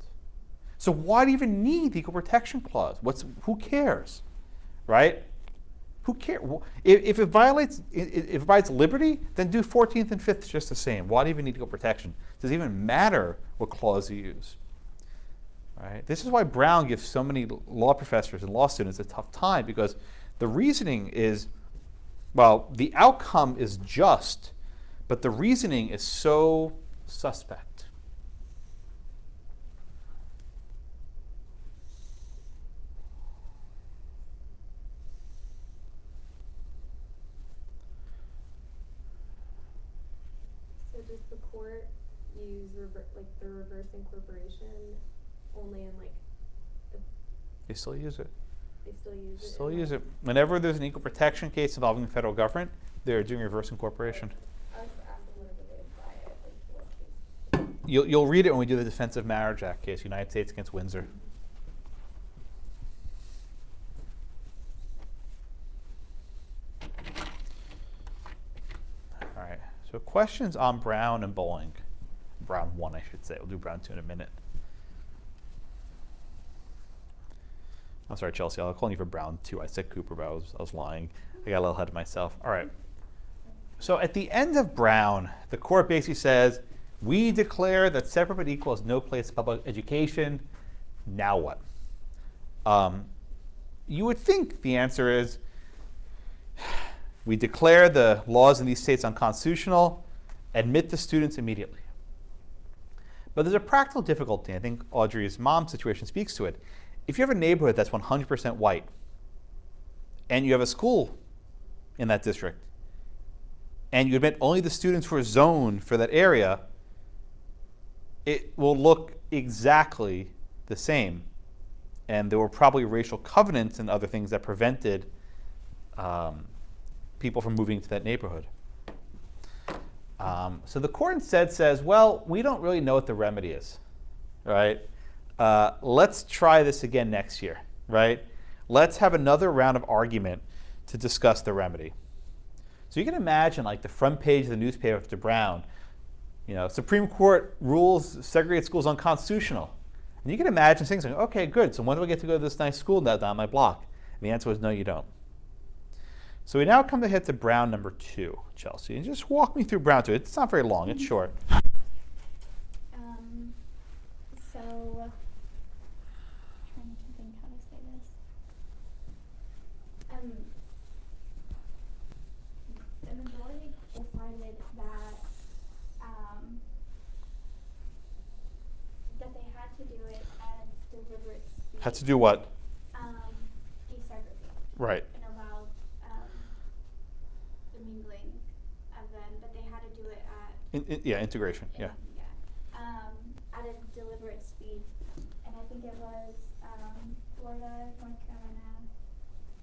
So why do you even need the equal protection clause? Who cares, right? Who cares? If it violates liberty, then do 14th and 5th just the same. Why do you even need equal protection? Does it even matter what clause you use? Right? This is why Brown gives so many law professors and law students a tough time, because the reasoning is, well, the outcome is just, but the reasoning is so suspect. So does the court use the reverse incorporation only in They still use it. they still use it? Still use it. Whenever there's an equal protection case involving the federal government, they're doing reverse incorporation. I was asking whenever they apply it, what case. You'll read it when we do the Defense of Marriage Act case, United States against Windsor. All right. So questions on Brown and Bowling. Brown 1, I should say. We'll do Brown 2 in a minute. I'm sorry, Chelsea. I'll call you for Brown 2. I said Cooper, but I was lying. I got a little ahead of myself. All right. So at the end of Brown, the court basically says, we declare that separate but equal has no place in public education. Now what? You would think the answer is, we declare the laws in these states unconstitutional, admit the students immediately. But there's a practical difficulty. I think Audrey's mom's situation speaks to it. If you have a neighborhood that's 100% white, and you have a school in that district, and you admit only the students who are zoned for that area, it will look exactly the same. And there were probably racial covenants and other things that prevented people from moving to that neighborhood. So the court instead says, well, we don't really know what the remedy is, right? Let's try this again next year, right? Let's have another round of argument to discuss the remedy. So you can imagine like the front page of the newspaper after Brown, Supreme Court rules segregated schools unconstitutional. And you can imagine things like, okay, good, so when do I get to go to this nice school down my block? And the answer was no, you don't. So we now come to hit to Brown number 2, Chelsea. And just walk me through Brown 2. It's not very long, it's short. So, trying to think how to say this. The majority decided that Had to do what? Desegregate. Right. And allow the mingling of them, but they had to do it at Yeah, integration. Yeah. At a deliberate speed, and I think it was Florida, North Carolina,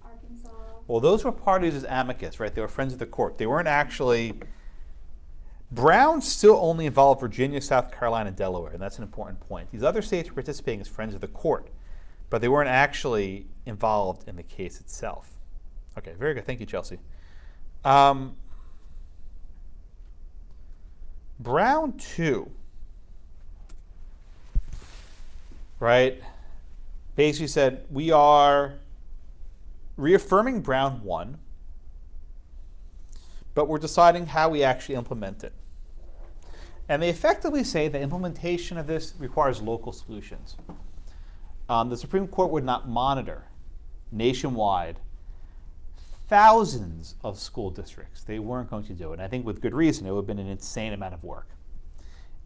Arkansas. Well, those were parties as amicus, right? They were friends of the court. They weren't actually. Brown still only involved Virginia, South Carolina, and Delaware, and that's an important point. These other states were participating as friends of the court, but they weren't actually involved in the case itself. Okay, very good. Thank you, Chelsea. Brown 2, right, basically said we are reaffirming Brown 1, but we're deciding how we actually implement it. And they effectively say that implementation of this requires local solutions. The Supreme Court would not monitor nationwide thousands of school districts. They weren't going to do it. And I think with good reason. It would have been an insane amount of work.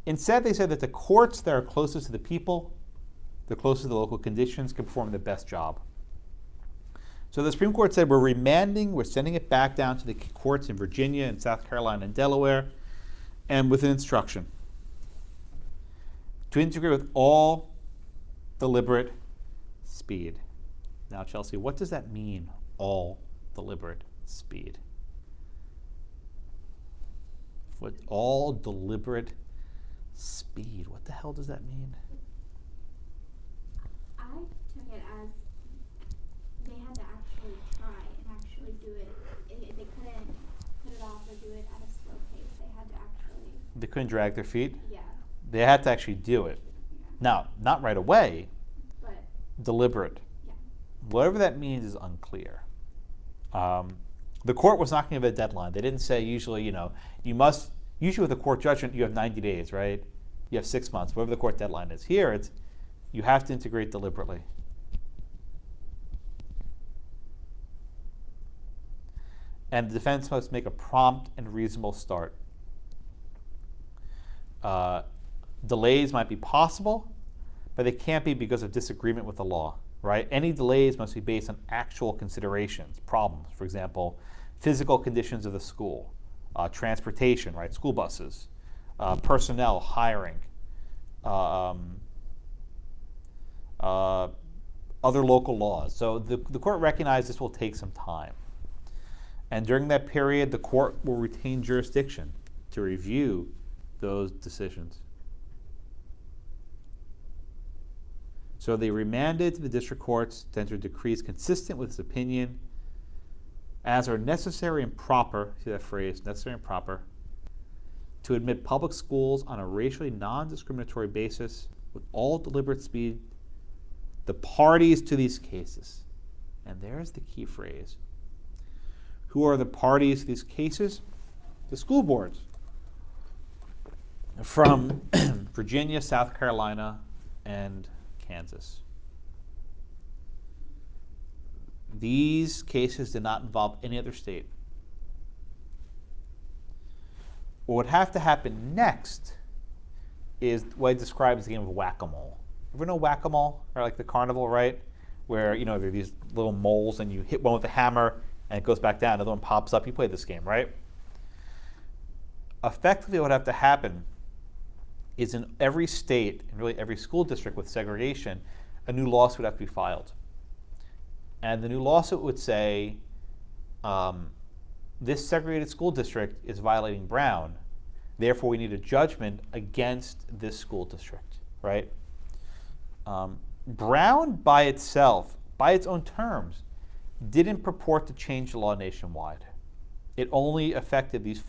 Instead, they said that the courts that are closest to the people, the closest to the local conditions, can perform the best job. So the Supreme Court said we're sending it back down to the courts in Virginia and South Carolina and Delaware, and with an instruction to integrate with all deliberate speed. Now, Chelsea, what does that mean, all deliberate speed? What all deliberate speed? What the hell does that mean? I took it as they had to actually try and actually do it. They couldn't put it off or do it at a slow pace. They had to actually. They couldn't drag their feet? Yeah. They had to actually do it. Yeah. Now, not right away, But. deliberate. Yeah. Whatever that means is unclear. The court was not going to give a deadline. They didn't say usually, usually with a court judgment, you have 90 days, right? You have 6 months, whatever the court deadline is. Here, it's you have to integrate deliberately. And the defense must make a prompt and reasonable start. Delays might be possible, but they can't be because of disagreement with the law, right? Any delays must be based on actual considerations, problems. For example, physical conditions of the school, transportation, right? School buses, personnel, hiring, other local laws. So the court recognized this will take some time. And during that period, the court will retain jurisdiction to review those decisions. So they remanded to the district courts to enter decrees consistent with its opinion as are necessary and proper, see that phrase, necessary and proper, to admit public schools on a racially non-discriminatory basis with all deliberate speed, the parties to these cases. And there's the key phrase. Who are the parties to these cases? The school boards from Virginia, South Carolina, and Kansas. These cases did not involve any other state. What would have to happen next is what I describe as the game of whack-a-mole. Ever know whack-a-mole, or like the carnival, right? Where there are these little moles and you hit one with a hammer and it goes back down, another one pops up. You play this game, right? Effectively, what would have to happen is in every state, and really every school district with segregation, a new lawsuit would have to be filed. And the new lawsuit would say, this segregated school district is violating Brown, therefore we need a judgment against this school district, right? Brown by itself, by its own terms, didn't purport to change the law nationwide. It only affected these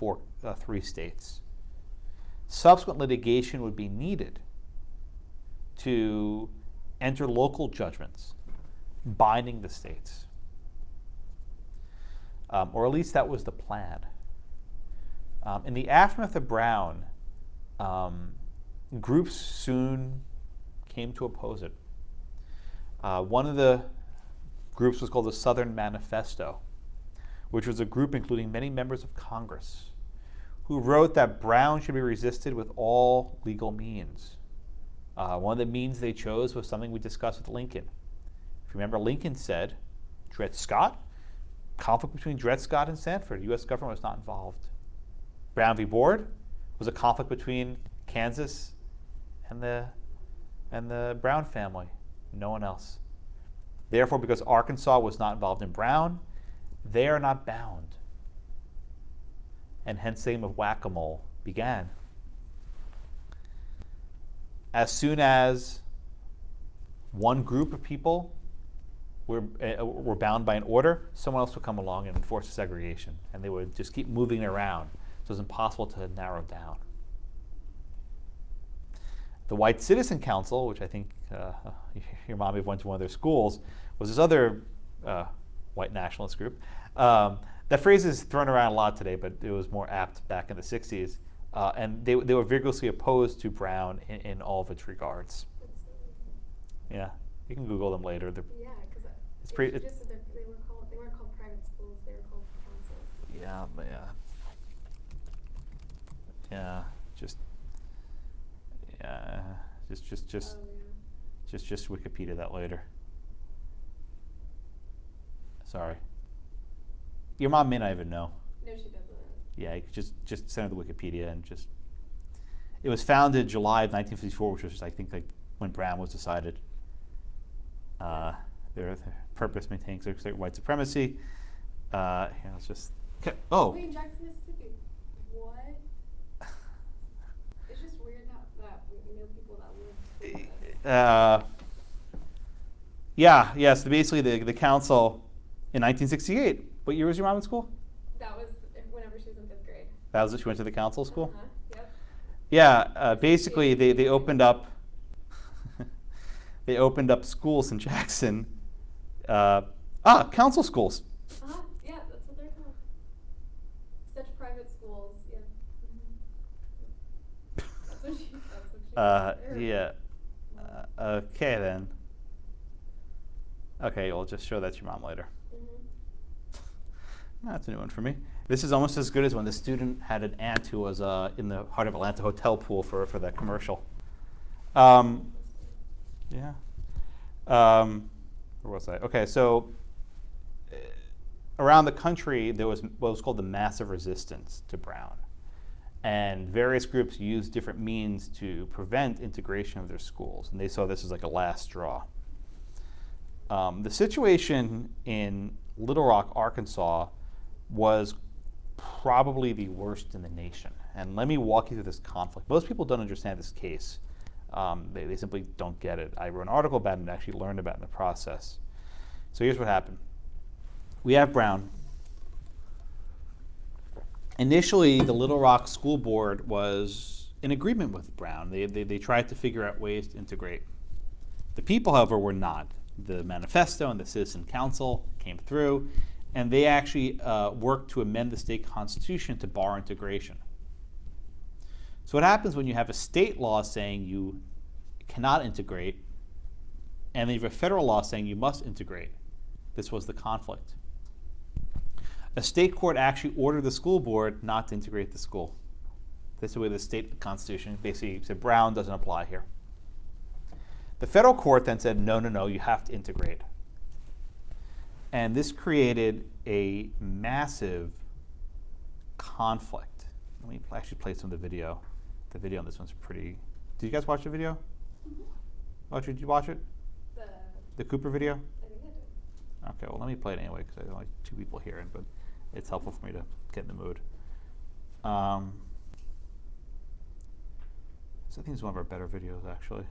three states. Subsequent litigation would be needed to enter local judgments binding the states. Or at least that was the plan. In the aftermath of Brown, groups soon came to oppose it. One of the groups was called the Southern Manifesto, which was a group including many members of Congress who wrote that Brown should be resisted with all legal means. One of the means they chose was something we discussed with Lincoln, If you remember, Lincoln said, Dred Scott, conflict between Dred Scott and Sanford. U.S. government was not involved. Brown v. Board was a conflict between Kansas and the Brown family. No one else. Therefore, because Arkansas was not involved in Brown, they are not bound. And hence the game of whack-a-mole began. As soon as one group of people were bound by an order, someone else would come along and enforce a segregation. And they would just keep moving around. So it's impossible to narrow down. The White Citizen Council, which I think your mom may have went to one of their schools, was this other white nationalist group. That phrase is thrown around a lot today, but it was more apt back in the 60s. And they were vigorously opposed to Brown in all of its regards. Yeah, you can Google them later. Yeah, because it's pretty. they weren't called private schools; they were called councils. Yeah, but just Wikipedia that later. Sorry. Your mom may not even know. No, she doesn't. Yeah, you could just send her the Wikipedia and just. It was founded July of 1954, which was I think like when Brown was decided. Their purpose maintains white supremacy. Here, let's just. Oh. Wait, Jackson, Mississippi. What? It's just weird that we know people that live. Yeah. So basically, the council in 1968. What year was your mom in school? That was whenever she was in 5th grade. That was it. She went to the council school. Yep. Yeah. Basically, they opened up. They opened up schools in Jackson. Council schools. Yeah, that's what they're called. Such private schools. Yeah. That's what she. Yeah. Okay then. Okay, we'll just show that to your mom later. That's a new one for me. This is almost as good as when the student had an aunt who was in the Heart of Atlanta hotel pool for that commercial. Yeah. Where was I? Okay, so around the country there was what was called the massive resistance to Brown. And various groups used different means to prevent integration of their schools. And they saw this as like a last straw. The situation in Little Rock, Arkansas was probably the worst in the nation. And let me walk you through this conflict. Most people don't understand this case. They simply don't get it. I wrote an article about it and actually learned about it in the process. So here's what happened. We have Brown. Initially, the Little Rock School Board was in agreement with Brown. They tried to figure out ways to integrate. The people, however, were not. The manifesto and the Citizen Council came through, and they actually worked to amend the state constitution to bar integration. So what happens when you have a state law saying you cannot integrate, and then you have a federal law saying you must integrate? This was the conflict. A state court actually ordered the school board not to integrate the school. This is the way the state constitution basically said Brown doesn't apply here. The federal court then said, no, you have to integrate. And this created a massive conflict. Let me actually play some of the video. The video on this one's pretty. Did you guys watch the video? Mm-hmm. Oh, did you watch it? The Cooper video? I think I did. Okay, well, let me play it anyway because I only 2 people here, but it's helpful for me to get in the mood. So I think it's one of our better videos, actually.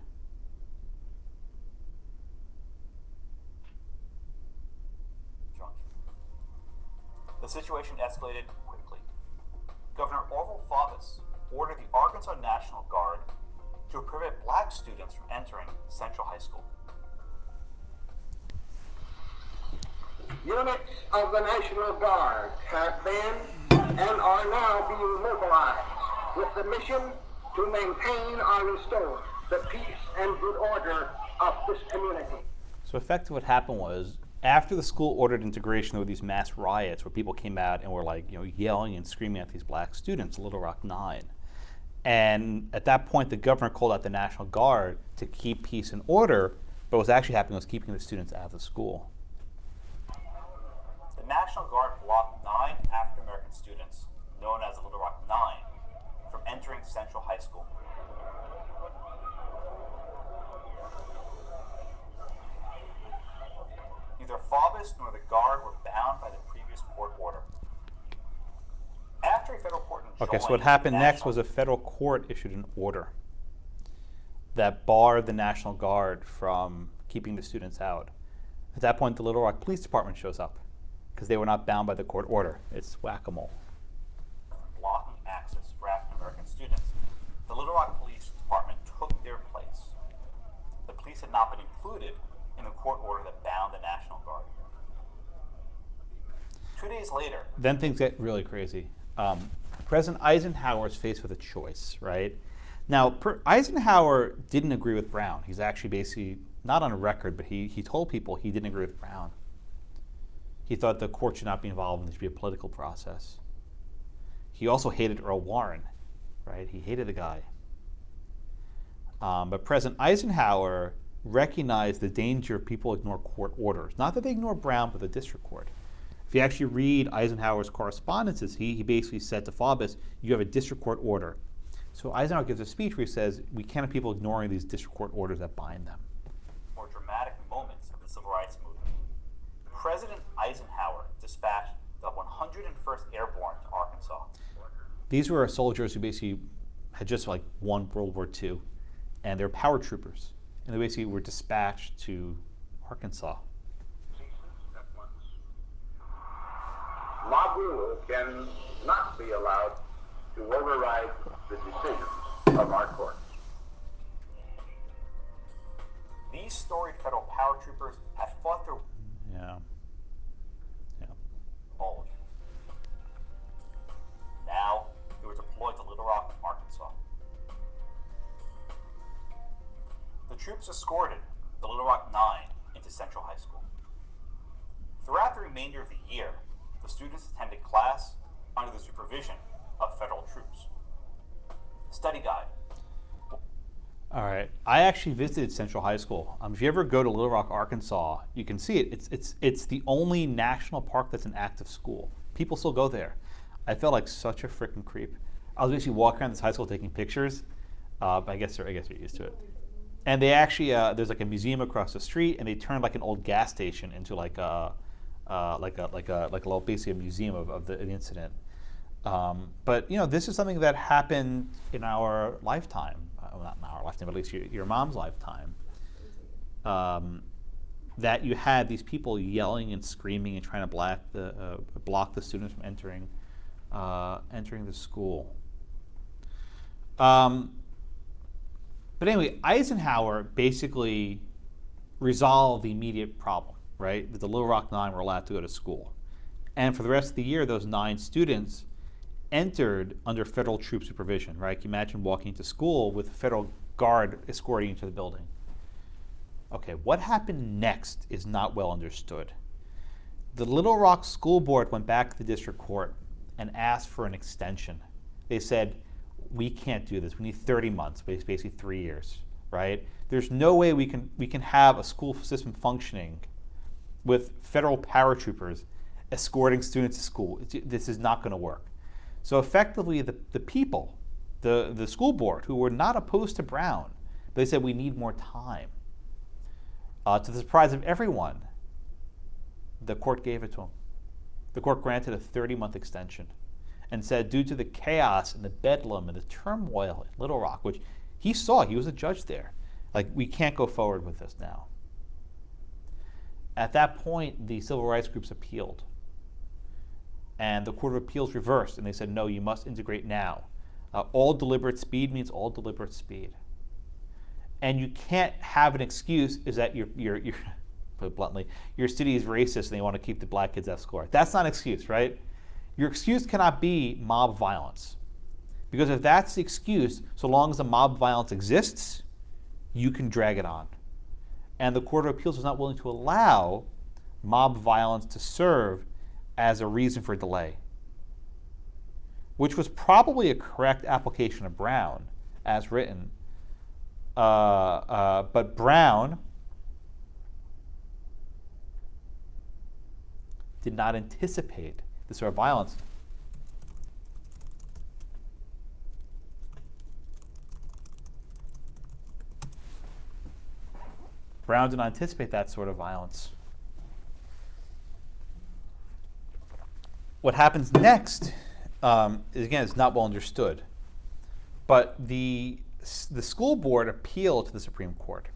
The situation escalated quickly. Governor Orville Faubus ordered the Arkansas National Guard to prevent black students from entering Central High School. Units of the National Guard have been and are now being mobilized with the mission to maintain or restore the peace and good order of this community. So effectively what happened was, after the school ordered integration, there were these mass riots where people came out and were like, yelling and screaming at these black students, Little Rock 9. And at that point, the governor called out the National Guard to keep peace and order, But what was actually happening was keeping the students out of the school. The National Guard blocked 9 African American students, known as the Little Rock Nine, from entering Central High School. Neither Faubus nor the Guard were bound by the previous court order. After a federal court enjoined Okay, so what happened next national- was a federal court issued an order that barred the National Guard from keeping the students out. At that point, the Little Rock Police Department shows up because they were not bound by the court order. It's whack-a-mole. blocking access for African American students. The Little Rock Police Department took their place. The police had not been included in the court order that bound the National Guard. 2 days later, Then things get really crazy. President Eisenhower is faced with a choice, right? Now, Eisenhower didn't agree with Brown. He's actually basically, not on record, but he told people he didn't agree with Brown. He thought the court should not be involved and there should be a political process. He also hated Earl Warren, right? He hated the guy. But President Eisenhower recognized the danger of people ignore court orders. Not that they ignore Brown, but the district court. If you actually read Eisenhower's correspondences, he basically said to Faubus, you have a district court order. So Eisenhower gives a speech where he says, we can't have people ignoring these district court orders that bind them. more dramatic moments of the Civil Rights Movement, President Eisenhower dispatched the 101st Airborne to Arkansas. These were soldiers who basically had just like won World War II, and they're power troopers. And they basically were dispatched to Arkansas. Mob rule can not be allowed to override the decisions of our courts. These storied federal power troopers had fought their Yeah. all. Now they were deployed to Little Rock, Arkansas. The troops escorted the Little Rock Nine into Central High School. Throughout the remainder of the year, the students attended class under the supervision of federal troops. Study guide. All right. I actually visited Central High School. If you ever go to Little Rock, Arkansas, you can see it. It's the only national park that's an active school. People still go there. I felt like such a freaking creep. I was basically walking around this high school taking pictures. But I guess you're used to it. And they actually there's like a museum across the street, and they turned like an old gas station into like a little basically a museum of the incident. But you know, this is something that happened in our lifetime. Well, not in our lifetime, but at least your mom's lifetime. That you had these people yelling and screaming and trying to block the students from entering the school. But anyway, Eisenhower basically resolved the immediate problem, right? That the Little Rock Nine were allowed to go to school. And for the rest of the year, those 9 students entered under federal troop supervision, right? Can you imagine walking to school with a federal guard escorting you to the building? Okay, what happened next is not well understood. The Little Rock School Board went back to the district court and asked for an extension. They said, we can't do this. We need 30 months, basically 3 years, right? There's no way we can have a school system functioning with federal paratroopers escorting students to school. This is not going to work. So effectively, the people, the school board, who were not opposed to Brown, they said we need more time. To the surprise of everyone, the court gave it to them. The court granted a 30-month extension and said due to the chaos and the bedlam and the turmoil in Little Rock, which he saw, he was a judge there, like, we can't go forward with this now. At that point, the civil rights groups appealed. And the Court of Appeals reversed, and they said, no, you must integrate now. All deliberate speed means all deliberate speed. And you can't have an excuse is that you're put it bluntly, your city is racist and they want to keep the black kids F score. That's not an excuse, right? Your excuse cannot be mob violence. Because if that's the excuse, so long as the mob violence exists, you can drag it on. And the Court of Appeals was not willing to allow mob violence to serve as a reason for delay, which was probably a correct application of Brown as written. But Brown did not anticipate this sort of violence. Brown did not anticipate that sort of violence. What happens next is not well understood. But the school board appealed to the Supreme Court.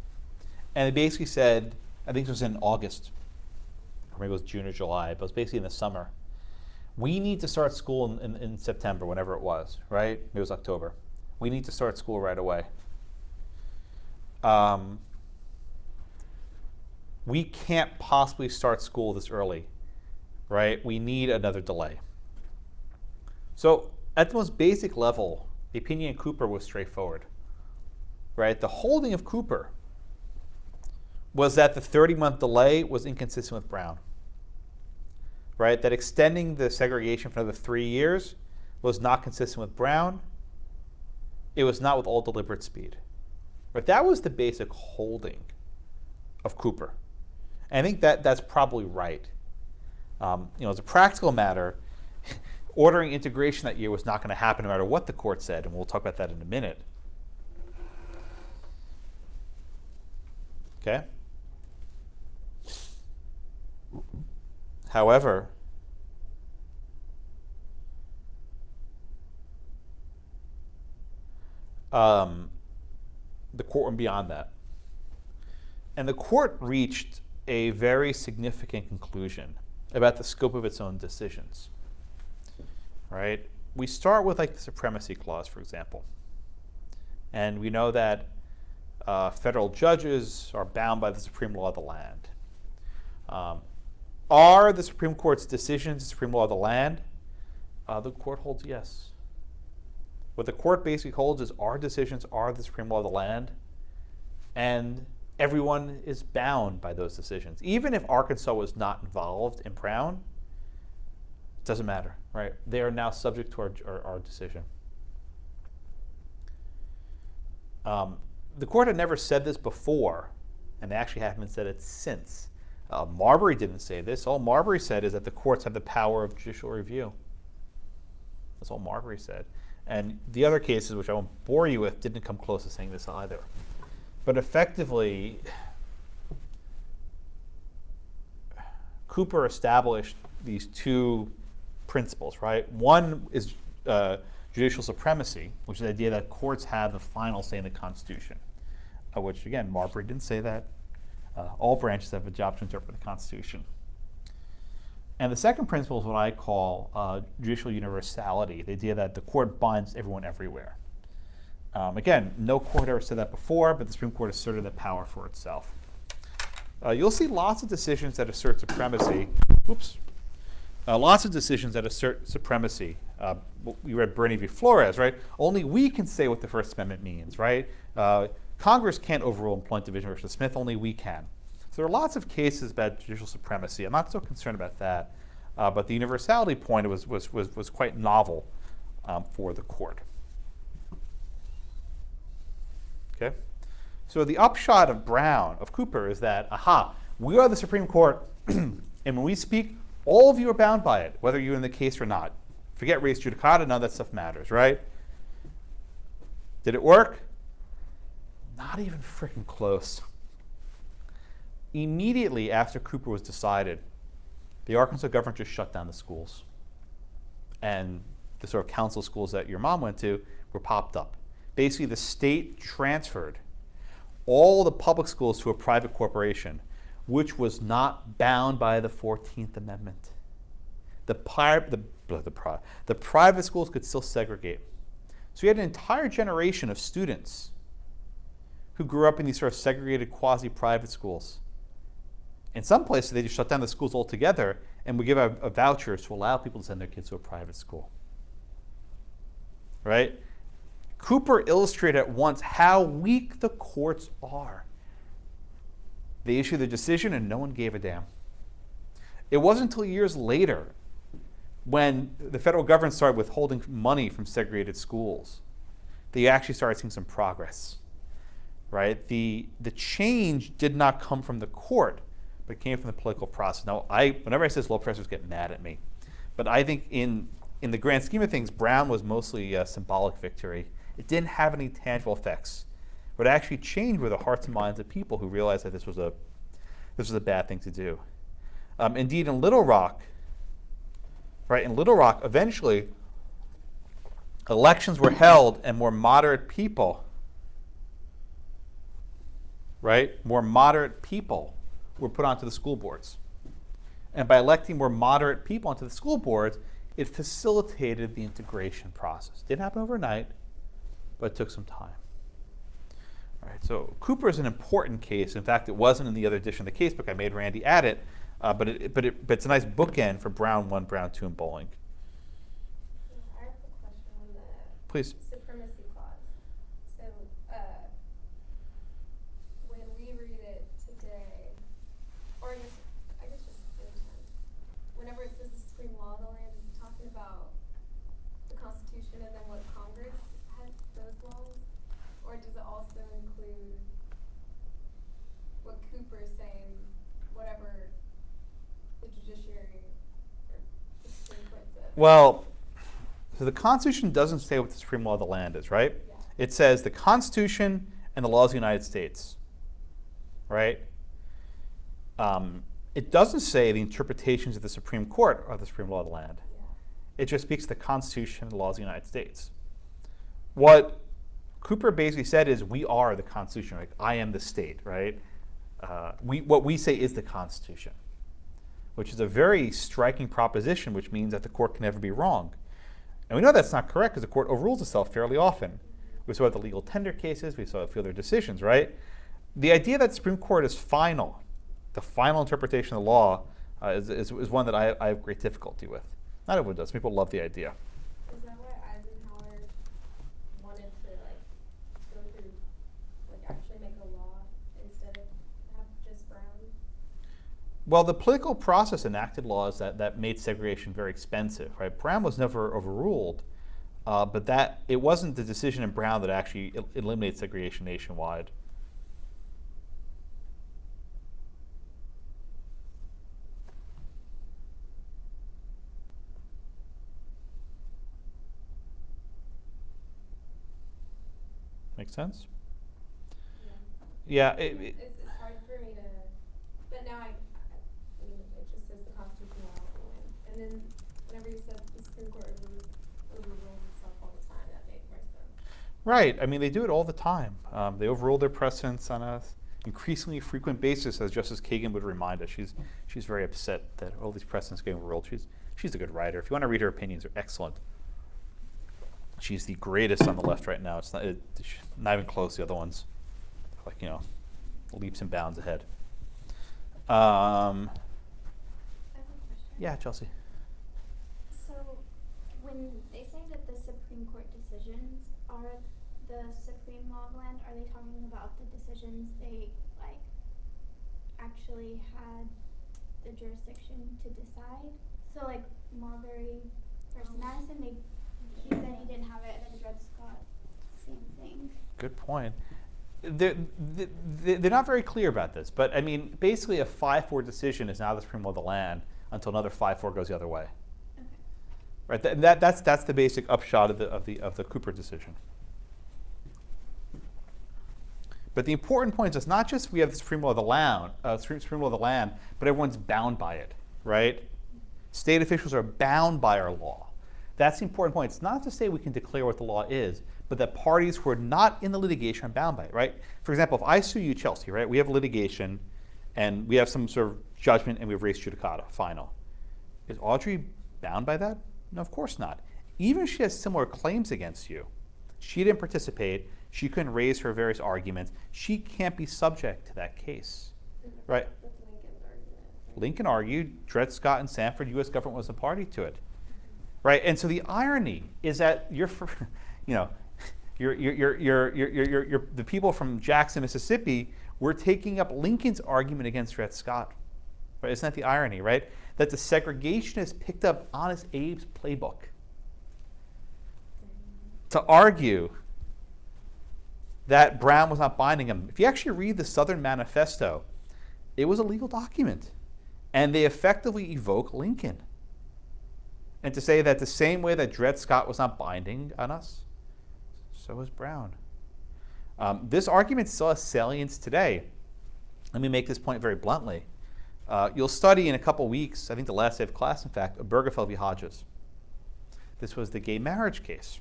And they basically said, I think it was in August, or maybe it was June or July, but it was basically in the summer. We need to start school in September, whenever it was, right? Maybe it was October. We need to start school right away. We can't possibly start school this early, right? We need another delay. So at the most basic level, the opinion in Cooper was straightforward, right? The holding of Cooper was that the 30-month delay was inconsistent with Brown, right? That extending the segregation for another 3 years was not consistent with Brown. It was not with all deliberate speed. But that was the basic holding of Cooper. And I think that's probably right. As a practical matter, ordering integration that year was not going to happen no matter what the court said, and we'll talk about that in a minute. Okay? However, the court went beyond that. And the court reached a very significant conclusion about the scope of its own decisions. Right? We start with the Supremacy Clause, for example. And we know that federal judges are bound by the supreme law of the land. Are the Supreme Court's decisions the supreme law of the land? The court holds yes. What the court basically holds is our decisions are the supreme law of the land, and everyone is bound by those decisions. Even if Arkansas was not involved in Brown, it doesn't matter, right? They are now subject to our decision. The court had never said this before, and they actually haven't said it since. Marbury didn't say this. All Marbury said is that the courts have the power of judicial review. That's all Marbury said. And the other cases, which I won't bore you with, didn't come close to saying this either. But effectively, Cooper established these two principles, right? One is judicial supremacy, which is the idea that courts have the final say in the Constitution, which, again, Marbury didn't say that. All branches have a job to interpret the Constitution. And the second principle is what I call judicial universality, the idea that the court binds everyone everywhere. Again, no court ever said that before, but the Supreme Court asserted that power for itself. You'll see lots of decisions that assert supremacy. Lots of decisions that assert supremacy. We read Bernie v. Flores, right? Only we can say what the First Amendment means, right? Congress can't overrule Employment Division versus Smith, only we can. So there are lots of cases about judicial supremacy. I'm not so concerned about that. But the universality point was quite novel for the court. Okay? So the upshot of Cooper, is that, we are the Supreme Court, and when we speak, all of you are bound by it, whether you're in the case or not. Forget res judicata, none of that stuff matters, right? Did it work? Not even freaking close. Immediately after Cooper was decided, the Arkansas government just shut down the schools. And the sort of council schools that your mom went to were popped up. Basically, the state transferred all the public schools to a private corporation, which was not bound by the 14th Amendment. The private schools could still segregate. So you had an entire generation of students who grew up in these sort of segregated quasi-private schools. In some places, they just shut down the schools altogether and would give a vouchers to allow people to send their kids to a private school. Right? Cooper illustrated at once how weak the courts are. They issued the decision and no one gave a damn. It wasn't until years later, when the federal government started withholding money from segregated schools, that you actually started seeing some progress. Right? The change did not come from the court, but it came from the political process. Now, whenever I say slow, professors get mad at me, but I think in the grand scheme of things, Brown was mostly a symbolic victory. It didn't have any tangible effects. What actually changed were the hearts and minds of people who realized that this was a bad thing to do. Indeed, in Little Rock, right? In Little Rock, eventually, elections were held, and more moderate people, right? More moderate people were put onto the school boards. And by electing more moderate people onto the school boards, it facilitated the integration process. It didn't happen overnight, but it took some time. All right, so Cooper is an important case. In fact, it wasn't in the other edition of the casebook. I made Randy add it, but it's a nice bookend for Brown 1, Brown 2, and Bowling. I have a question on the Please. supremacy clause. So, when we read it today, or I guess just anytime, whenever it says the supreme law of the land, is it talking about the Constitution and then what Congress has those laws? Or does it also include what Cooper is saying, whatever the judiciary or the Supreme Court says? Well, so the Constitution doesn't say what the supreme law of the land is, right? Yeah. It says the Constitution and the laws of the United States, right? It doesn't say the interpretations of the Supreme Court are the supreme law of the land. Yeah. It just speaks to the Constitution and the laws of the United States. What Cooper basically said is, we are the Constitution. Like, I am the state, right? What we say is the Constitution, which is a very striking proposition, which means that the court can never be wrong. And we know that's not correct because the court overrules itself fairly often. We saw it with the legal tender cases. We saw it with other decisions, right? The idea that the Supreme Court is final, the final interpretation of the law, is one that I have great difficulty with. Not everyone does. People love the idea. Is that why Eisenhower wanted to go through, actually make a law instead of have just Brown? Well, the political process enacted laws that made segregation very expensive, right? Brown was never overruled, but that it wasn't the decision in Brown that actually eliminated segregation nationwide. Make sense? Yeah. It's hard for me to, but now I mean, it just says the Constitution and laws of the land. And then whenever you said the Supreme Court overrules itself all the time, that made more sense. Right. I mean, they do it all the time. They overrule their precedents on an increasingly frequent basis, as Justice Kagan would remind us. She's very upset that all these precedents get overruled. She's a good writer. If you want to read her opinions, they're excellent. She's the greatest on the left right now. It's not even close. The other ones, leaps and bounds ahead. I have a question. Yeah, Chelsea. So, when they say that the Supreme Court decisions are the supreme law of land, are they talking about the decisions they actually had the jurisdiction to decide? So, Marbury versus Madison, he said he didn't have it, and then Dred Scott, same thing. Good point. They're not very clear about this, but I mean, basically a 5-4 decision is now the supreme law of the land until another 5-4 goes the other way. Okay. Right. That's the basic upshot of the Cooper decision. But the important point is it's not just we have the supreme law of the land, supreme law of the land, but everyone's bound by it, right? State officials are bound by our law. That's the important point. It's not to say we can declare what the law is, but that parties who are not in the litigation are bound by it, right? For example, if I sue you, Chelsea, right? We have litigation, and we have some sort of judgment, and we have res judicata, final. Is Audrey bound by that? No, of course not. Even if she has similar claims against you, she didn't participate, she couldn't raise her various arguments, she can't be subject to that case, right? That's Lincoln's argument. Lincoln argued, Dred Scott and Sanford, U.S. government was a party to it. Right, and so the irony is that the people from Jackson, Mississippi, were taking up Lincoln's argument against Dred Scott. Right? Isn't that the irony, right? That the segregationists picked up Honest Abe's playbook to argue that Brown was not binding him. If you actually read the Southern Manifesto, It was a legal document. And they effectively evoke Lincoln. And to say that the same way that Dred Scott was not binding on us, so is Brown. This argument still has salience today. Let me make this point very bluntly. You'll study in a couple weeks, I think the last day of class, in fact, Obergefell v. Hodges. This was the gay marriage case.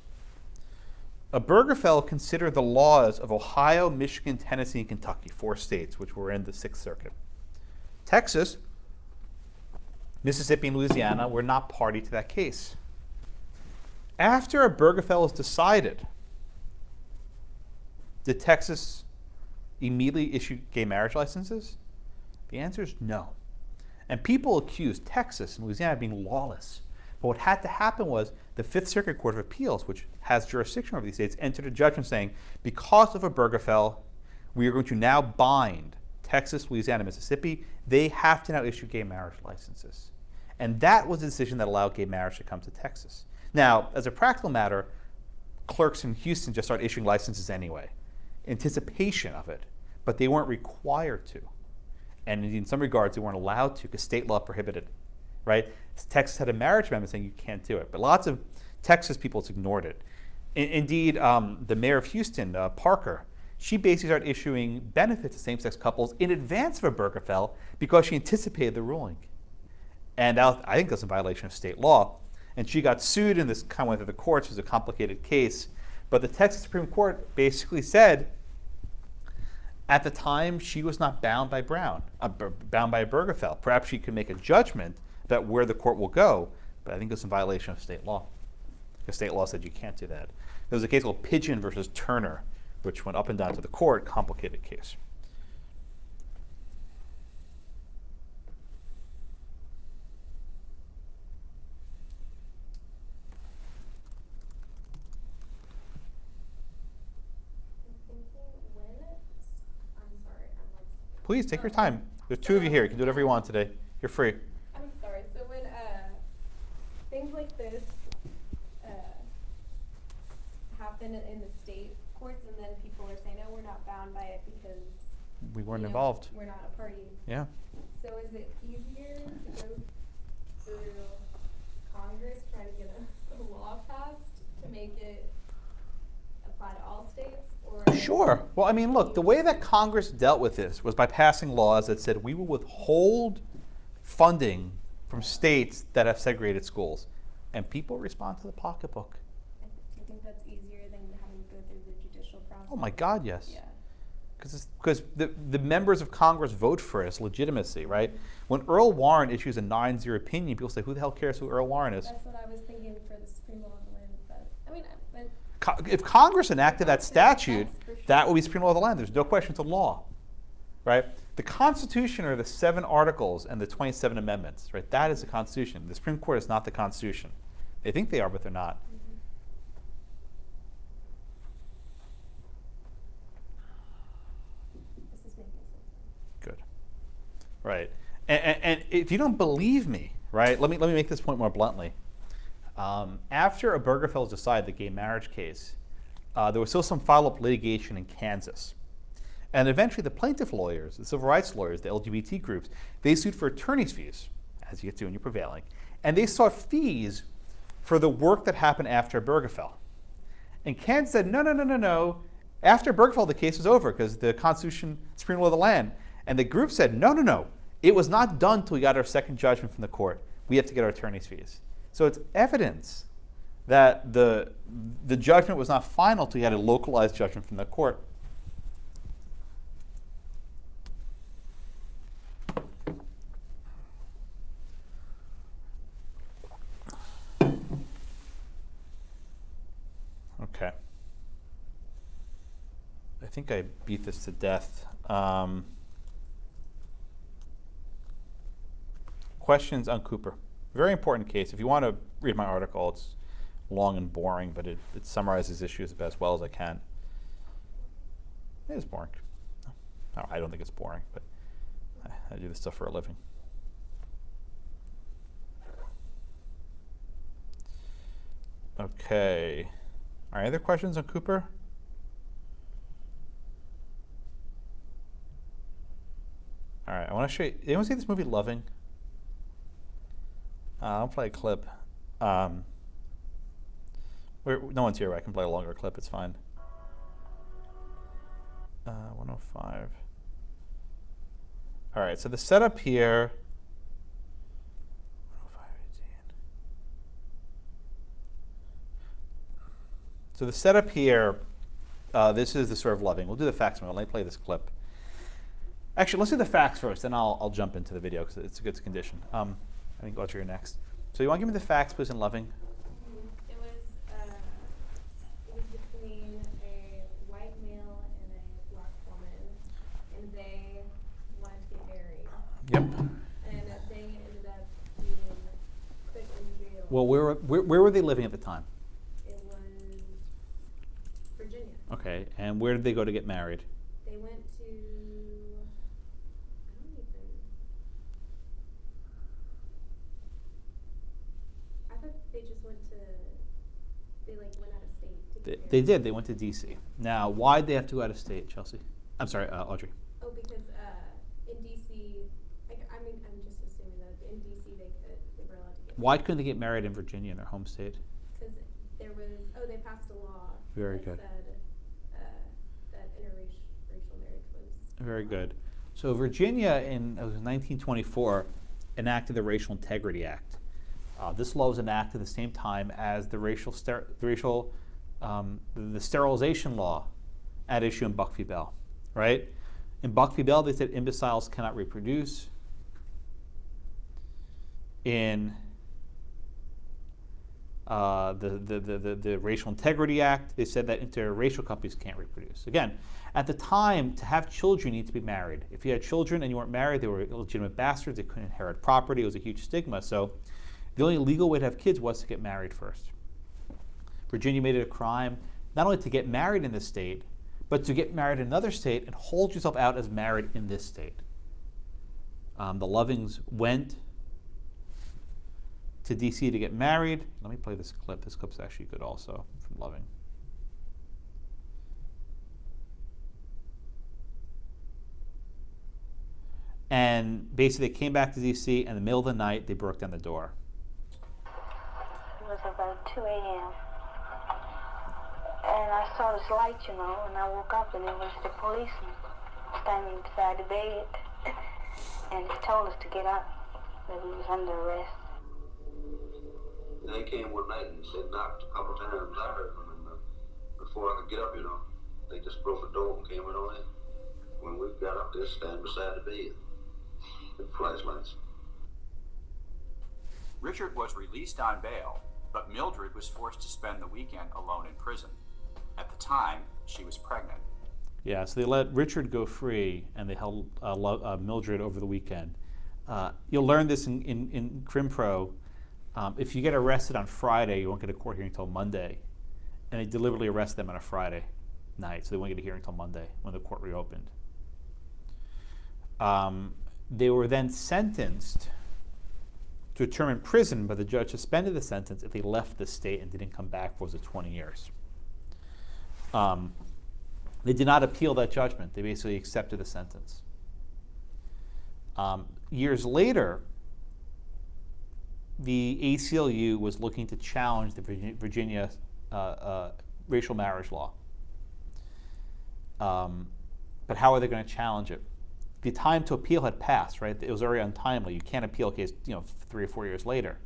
Obergefell considered the laws of Ohio, Michigan, Tennessee, and Kentucky, 4 states, which were in the Sixth Circuit. Texas, Mississippi, and Louisiana were not party to that case. After Obergefell was decided, did Texas immediately issue gay marriage licenses? The answer is no. And people accused Texas and Louisiana of being lawless. But what had to happen was the Fifth Circuit Court of Appeals, which has jurisdiction over these states, entered a judgment saying, because of Obergefell, we are going to now bind Texas, Louisiana, Mississippi. They have to now issue gay marriage licenses. And that was the decision that allowed gay marriage to come to Texas. Now, as a practical matter, clerks in Houston just started issuing licenses anyway, anticipation of it, but they weren't required to. And in some regards, they weren't allowed to because state law prohibited it, right? Texas had a marriage amendment saying you can't do it, but lots of Texas people just ignored it. Indeed, the mayor of Houston, Parker, she basically started issuing benefits to same-sex couples in advance of Obergefell because she anticipated the ruling. And I think that's a violation of state law. And she got sued, and this kind of went through the courts. It was a complicated case. But the Texas Supreme Court basically said, at the time, she was not bound by bound by Obergefell. Perhaps she could make a judgment about where the court will go, but I think it's in violation of state law. Because state law said you can't do that. There was a case called Pigeon versus Turner, which went up and down to the court, complicated case. Please take your time. There's 2 of you here. You can do whatever you want today. You're free. I'm sorry. So when things like this happen in the state courts, and then people are saying, "No, we're not bound by it because We weren't involved. We're not a party." Yeah. So is it easier to go through Congress trying to get a law passed to make it apply to all states, or? Sure. Well, I mean, look, the way that Congress dealt with this was by passing laws that said we will withhold funding from states that have segregated schools. And people respond to the pocketbook. Do you think that's easier than having to go through the judicial process? Oh my God, yes. Yeah. Because the members of Congress vote for it. It's legitimacy, right? When Earl Warren issues a 9-0 opinion, people say, who the hell cares who Earl Warren is? That's what I was thinking for the Supreme Law of the Land, but I mean, but If Congress enacted that statute, that would be Supreme Law of the Land. There's no question, it's a law, right? The Constitution are the 7 articles and the 27 amendments, right? That is the Constitution. The Supreme Court is not the Constitution. They think they are, but they're not. this is making sense. Good. Right. And if you don't believe me, right, let me make this point more bluntly. After Obergefell decided the gay marriage case, there was still some follow-up litigation in Kansas. And eventually the plaintiff lawyers, the civil rights lawyers, the LGBT groups, they sued for attorney's fees, as you get to when you're prevailing. And they sought fees for the work that happened after Obergefell. And Kansas said, no. After Obergefell, the case was over because the Constitution, Supreme Law of the Land. And the group said, no. It was not done until we got our second judgment from the court. We have to get our attorney's fees. So it's evidence that the judgment was not final until you had a localized judgment from the court. Okay. I think I beat this to death. Questions on Cooper. Very important case. If you want to read my article, it's long and boring, but it summarizes issues as well as I can. It is boring. No, I don't think it's boring, but I do this stuff for a living. Okay. All right, other questions on Cooper? All right, I want want to show you. Anyone see this movie Loving? I'll play a clip. No one's here. I can play a longer clip. It's fine. 105. All right. So the setup here. 105, 18. So the setup here. This is the sort of Loving. We'll do the facts now. Let me play this clip. Actually, let's do the facts first, then I'll jump into the video because it's a good condition. I think Audrey, you're next. So you want to give me the facts, please, in Loving? It was between a white male and a black woman, and they wanted to get married. Yep. And they ended up being put in jail. Well, where were they living at the time? It was Virginia. Okay, and where did they go to get married? They went to, I don't even, I thought they just went to, they like went out of state to get They married. did. They went to D.C. Now, why'd they have to go out of state, Chelsea? I'm sorry, Audrey. Oh, because in DC, I'm just assuming that in DC they were allowed to get Why couldn't they get married in Virginia, in their home state? because there was, they passed a law Very that good. said that interracial marriage was Very good. So Virginia in 1924 enacted the Racial Integrity Act. This law was enacted at the same time as the the sterilization law at issue in Buck v. Bell, right? In Buck v. Bell, they said imbeciles cannot reproduce. In the Racial Integrity Act, they said that interracial couples can't reproduce. Again, at the time, to have children, you need to be married. If you had children and you weren't married, they were illegitimate bastards. They couldn't inherit property. It was a huge stigma. So the only legal way to have kids was to get married first. Virginia made it a crime not only to get married in this state, but to get married in another state and hold yourself out as married in this state. The Lovings went to D.C. to get married. Let me play this clip. This clip's actually good also from Loving. And basically they came back to D.C. and in the middle of the night they broke down the door. It was about 2 a.m. And I saw this light, and I woke up and it was the policeman standing beside the bed. And he told us to get up, that we was under arrest. They came one night and said knocked a couple times. I heard them, and before I could get up, they just broke the door and came right on in. When we got up there, stand beside the bed, with flashlights. Richard was released on bail, but Mildred was forced to spend the weekend alone in prison. At the time, she was pregnant. Yeah, so they let Richard go free, and they held Mildred over the weekend. You'll learn this in Crim Pro. If you get arrested on Friday, you won't get a court hearing until Monday. And they deliberately arrested them on a Friday night, so they won't get a hearing until Monday when the court reopened. They were then sentenced to a term in prison, but the judge suspended the sentence if they left the state and didn't come back for 20 years. They did not appeal that judgment. They basically accepted the sentence. Years later, the ACLU was looking to challenge the Virginia racial marriage law. But how are they going to challenge it? The time to appeal had passed, right? It was already untimely. You can't appeal a case, 3 or 4 years later.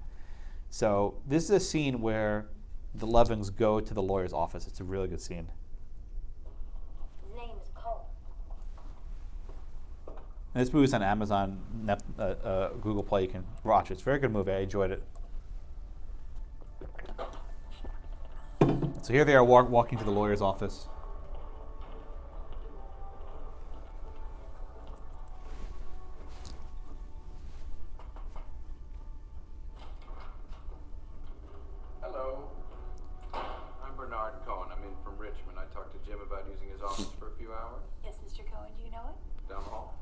So this is a scene where the Lovings go to the lawyer's office. It's a really good scene. His name is Cole. And this movie's on Amazon, Google Play. You can watch it. It's a very good movie. I enjoyed it. So here they are walking to the lawyer's office. Hello. I'm Bernard Cohen. I'm in from Richmond. I talked to Jim about using his office for a few hours. Yes, Mr. Cohen, do you know it? Down the hall.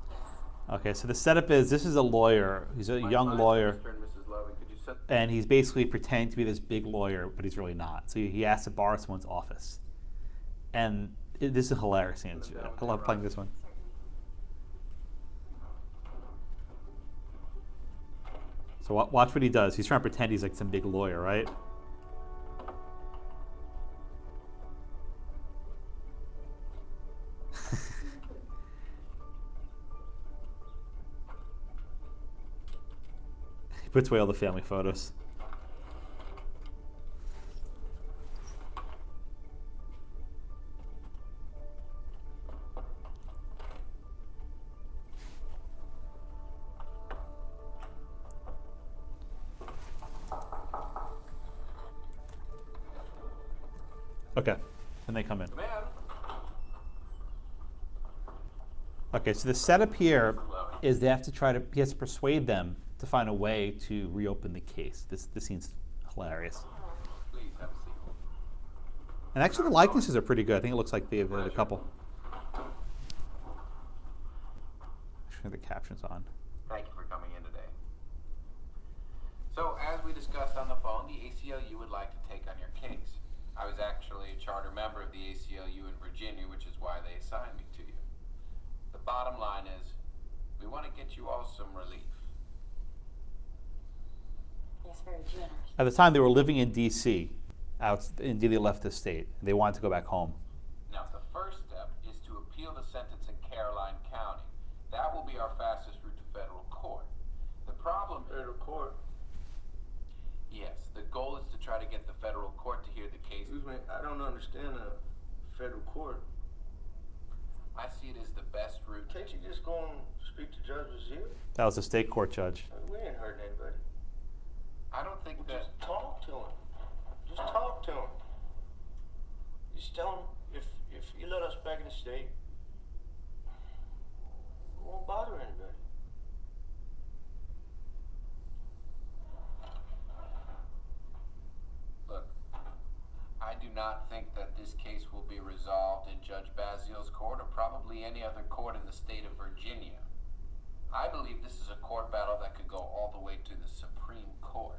Okay, so the setup is this is a lawyer. He's a young lawyer. Mr. and Mrs. Loving, could you set And he's basically pretending to be this big lawyer, but he's really not. So he has to borrow someone's office. And this is hilarious. I love playing this one. So watch what he does. He's trying to pretend he's like some big lawyer, right? He puts away all the family photos. Okay, and they come in. Okay, so the setup here is they have to he has to persuade them to find a way to reopen the case. This scene's hilarious. Please have a seat. And actually the likenesses are pretty good. I think it looks like they've had a couple. Make sure the caption's on. Thank you for coming in today. So, as we discussed on the phone, the ACLU would like to take on your case. I was actually a charter member of the ACLU in Virginia, which is why they assigned me to you. The bottom line is, we want to get you all some relief. That's very generous. At the time, they were living in D.C. Indeed, they left the state. They wanted to go back home. Now, the first step is to appeal the sentence in Caroline County. That will be our fastest route to federal court. The problem... Federal court? Yes, the goal is to try to get the federal court to hear the case. Excuse me, I don't understand a federal court. I see it as the best route. Can't you just go and speak to judges here? That was a state court judge. We ain't hurting anybody. I don't think that... Just talk to him. Just talk to him. Just tell him if you let us back in the state, we won't bother anybody. Look, I do not think that this case will be resolved in Judge Bazil's court or probably any other court in the state of Virginia. I believe this is a court battle that could go all the way to the Supreme Court.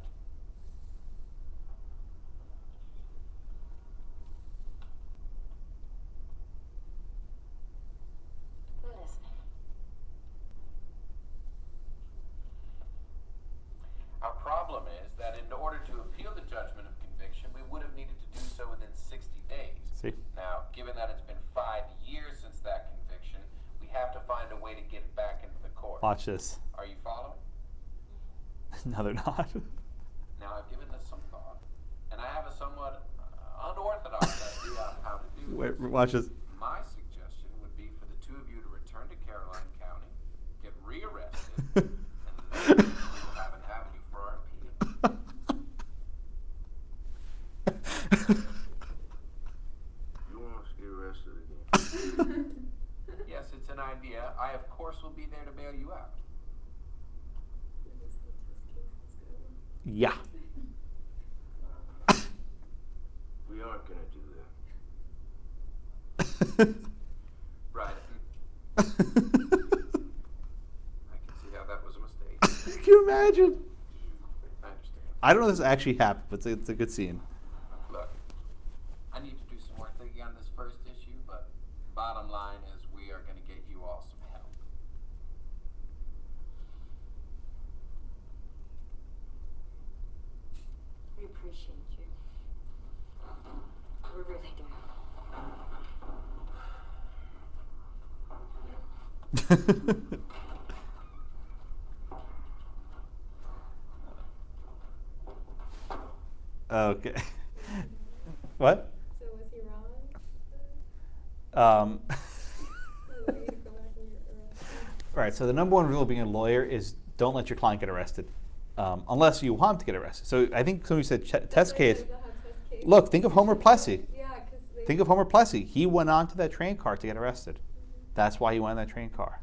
Listen. Our problem is that in order to appeal the judgment of conviction, we would have needed to do so within 60 days. See? Now, given that it's been 5 years since that conviction, we have to find a way to get it back into the court. Watch this. Are you following? No, they're not. Now, I've given this some thought, and I have a somewhat unorthodox idea on how to do Wait, this. watch this. My suggestion would be for the two of you to return to Caroline County, get rearrested, and then we'll have an avenue for our appeal. You want us to get arrested again? Yes, it's an idea. I, of course, will be there to bail you out. Yeah. We aren't gonna do that. Right. I can see how that was a mistake. Can you imagine? I understand. I don't know if this actually happened, but it's a good scene. Look, I need to do some more thinking on this first issue, but bottom line is we are going to get you all some help. We appreciate you. We really do. Okay. What? So was he wrong? Right, so the number one rule of being a lawyer is don't let your client get arrested, unless you want to get arrested. So I think somebody said test case. Look, think of Homer Plessy. Yeah, because Think of Homer Plessy. He went onto that train car to get arrested. That's why he went on that train car.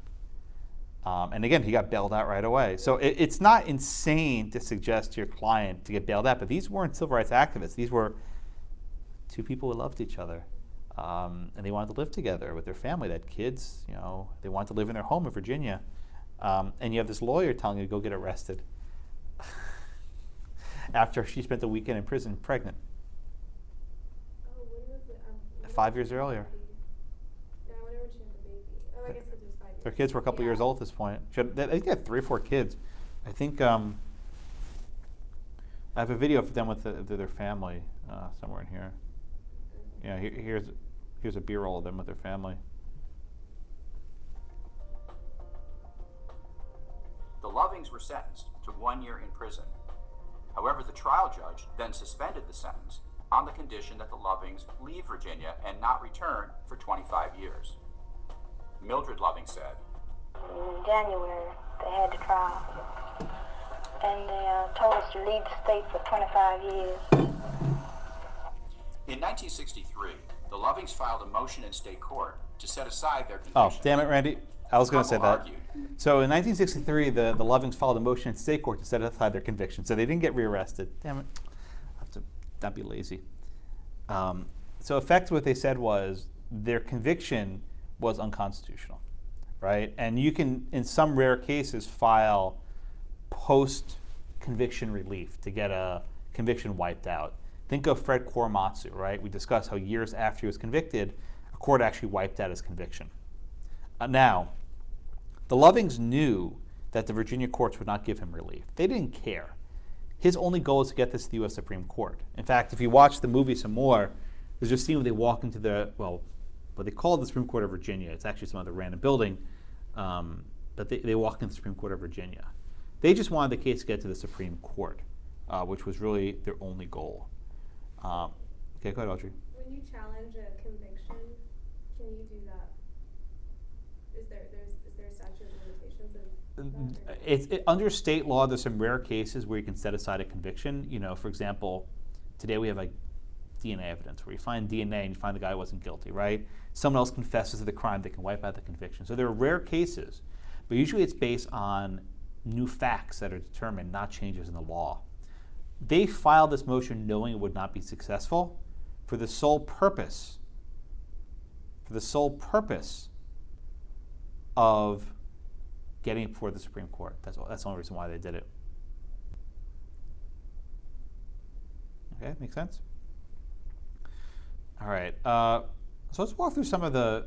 And again, he got bailed out right away. So it's not insane to suggest to your client to get bailed out, but these weren't civil rights activists. These were two people who loved each other. And they wanted to live together with their family. They had kids, you know, they wanted to live in their home in Virginia. And you have this lawyer telling you to go get arrested after she spent the weekend in prison pregnant. Oh, when was it? 5 years earlier. Yeah, whenever she had the baby. Oh, I guess it was 5 years. Their kids were a couple years old at this point. I think they had 3 or 4 kids. I think I have a video of them with their family somewhere in here. Yeah, here's a B-roll of them with their family. The Lovings were sentenced to 1 year in prison. However, the trial judge then suspended the sentence on the condition that the Lovings leave Virginia and not return for 25 years. Mildred Loving said, In January, they had the trial, and they told us to leave the state for 25 years. In 1963, the Lovings filed a motion in state court to set aside their Oh, conviction. damn it, Randy. I was going to say Couple that. argued. So in 1963, the Lovings filed a motion in state court to set aside their conviction. So they didn't get rearrested. Damn it. I have to not be lazy. So effectively what they said was their conviction was unconstitutional, right? And you can, in some rare cases, file post-conviction relief to get a conviction wiped out. Think of Fred Korematsu, right? We discussed how years after he was convicted, a court actually wiped out his conviction. Now, the Lovings knew that the Virginia courts would not give him relief. They didn't care. His only goal is to get this to the U.S. Supreme Court. In fact, if you watch the movie some more, there's a scene where they walk into what they call the Supreme Court of Virginia. It's actually some other random building, but they walk into the Supreme Court of Virginia. They just wanted the case to get to the Supreme Court, which was really their only goal. Okay, go ahead, Audrey. When you challenge a conviction, can you do that? Is there a statute of limitations? Under state law, there's some rare cases where you can set aside a conviction. You know, for example, today we have like DNA evidence where you find DNA and you find the guy wasn't guilty, right? Someone else confesses to the crime, they can wipe out the conviction. So there are rare cases, but usually it's based on new facts that are determined, not changes in the law. They filed this motion knowing it would not be successful for the sole purpose of getting it before the Supreme Court. That's the only reason why they did it. Okay, makes sense? All right, so let's walk through some of the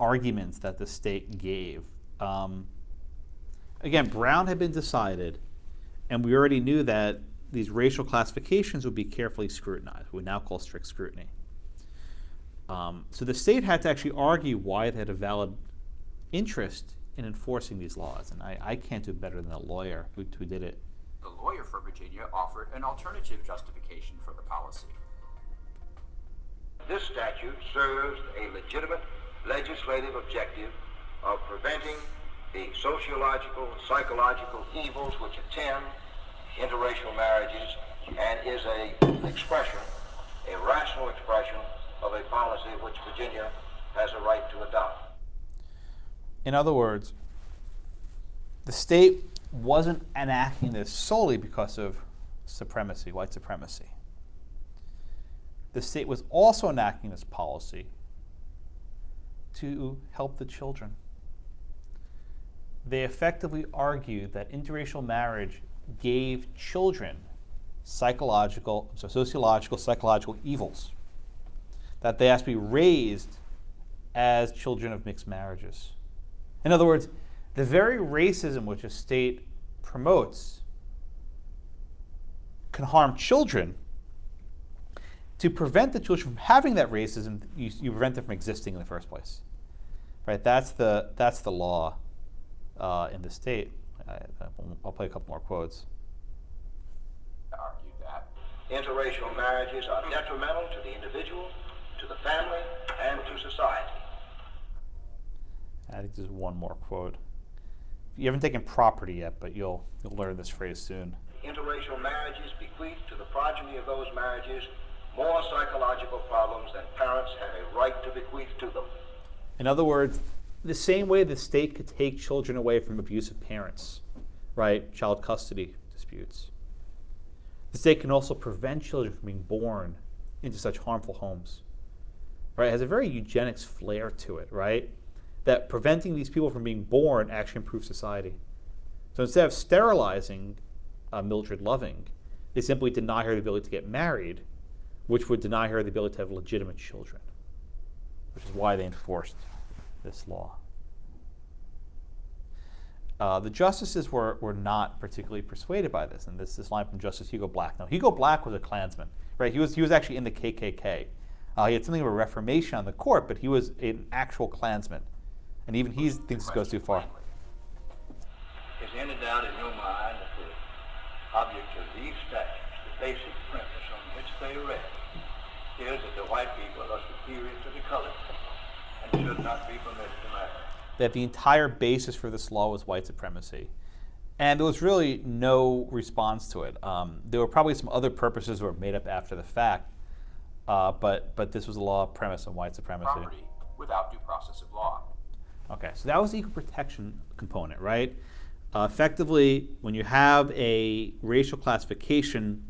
arguments that the state gave. Again, Brown had been decided, and we already knew that these racial classifications would be carefully scrutinized, what we now call strict scrutiny. So the state had to actually argue why it had a valid interest in enforcing these laws, and I can't do better than the lawyer who did it. The lawyer for Virginia offered an alternative justification for the policy. This statute serves a legitimate legislative objective of preventing the sociological, psychological evils which attend interracial marriages, and is an expression, a rational expression of a policy which Virginia has a right to adopt. In other words, the state wasn't enacting this solely because of supremacy, white supremacy. The state was also enacting this policy to help the children. They effectively argued that interracial marriage gave children sociological, psychological evils, that they have to be raised as children of mixed marriages. In other words, the very racism which a state promotes can harm children. To prevent the children from having that racism, you prevent them from existing in the first place. Right? That's the law in the state. I'll play a couple more quotes. Argued that Interracial marriages are detrimental to the individual, to the family, and to society. I think there's one more quote. You haven't taken property yet, but you'll learn this phrase soon. Interracial marriages bequeath to the progeny of those marriages more psychological problems than parents have a right to bequeath to them. In other words, the same way the state could take children away from abusive parents, right? Child custody disputes. The state can also prevent children from being born into such harmful homes, right? It has a very eugenics flair to it, right? That preventing these people from being born actually improves society. So instead of sterilizing Mildred Loving, they simply deny her the ability to get married, which would deny her the ability to have legitimate children, which is why they enforced this law. the justices were not particularly persuaded by this. And this line from Justice Hugo Black. Now, Hugo Black was a Klansman, right? He was actually in the KKK. He had something of a reformation on the court, but he was an actual Klansman. And even he thinks this goes too far. Is any doubt in your mind that the object of these statutes, the basic premise on which they rest, is that the white people are superior to the colored people and should not be permitted to marry? That the entire basis for this law was white supremacy. And there was really no response to it. There were probably some other purposes that were made up after the fact, but this was a law premise on white supremacy. Property without due process of law. Okay, so that was the equal protection component, right? Effectively, when you have a racial classification,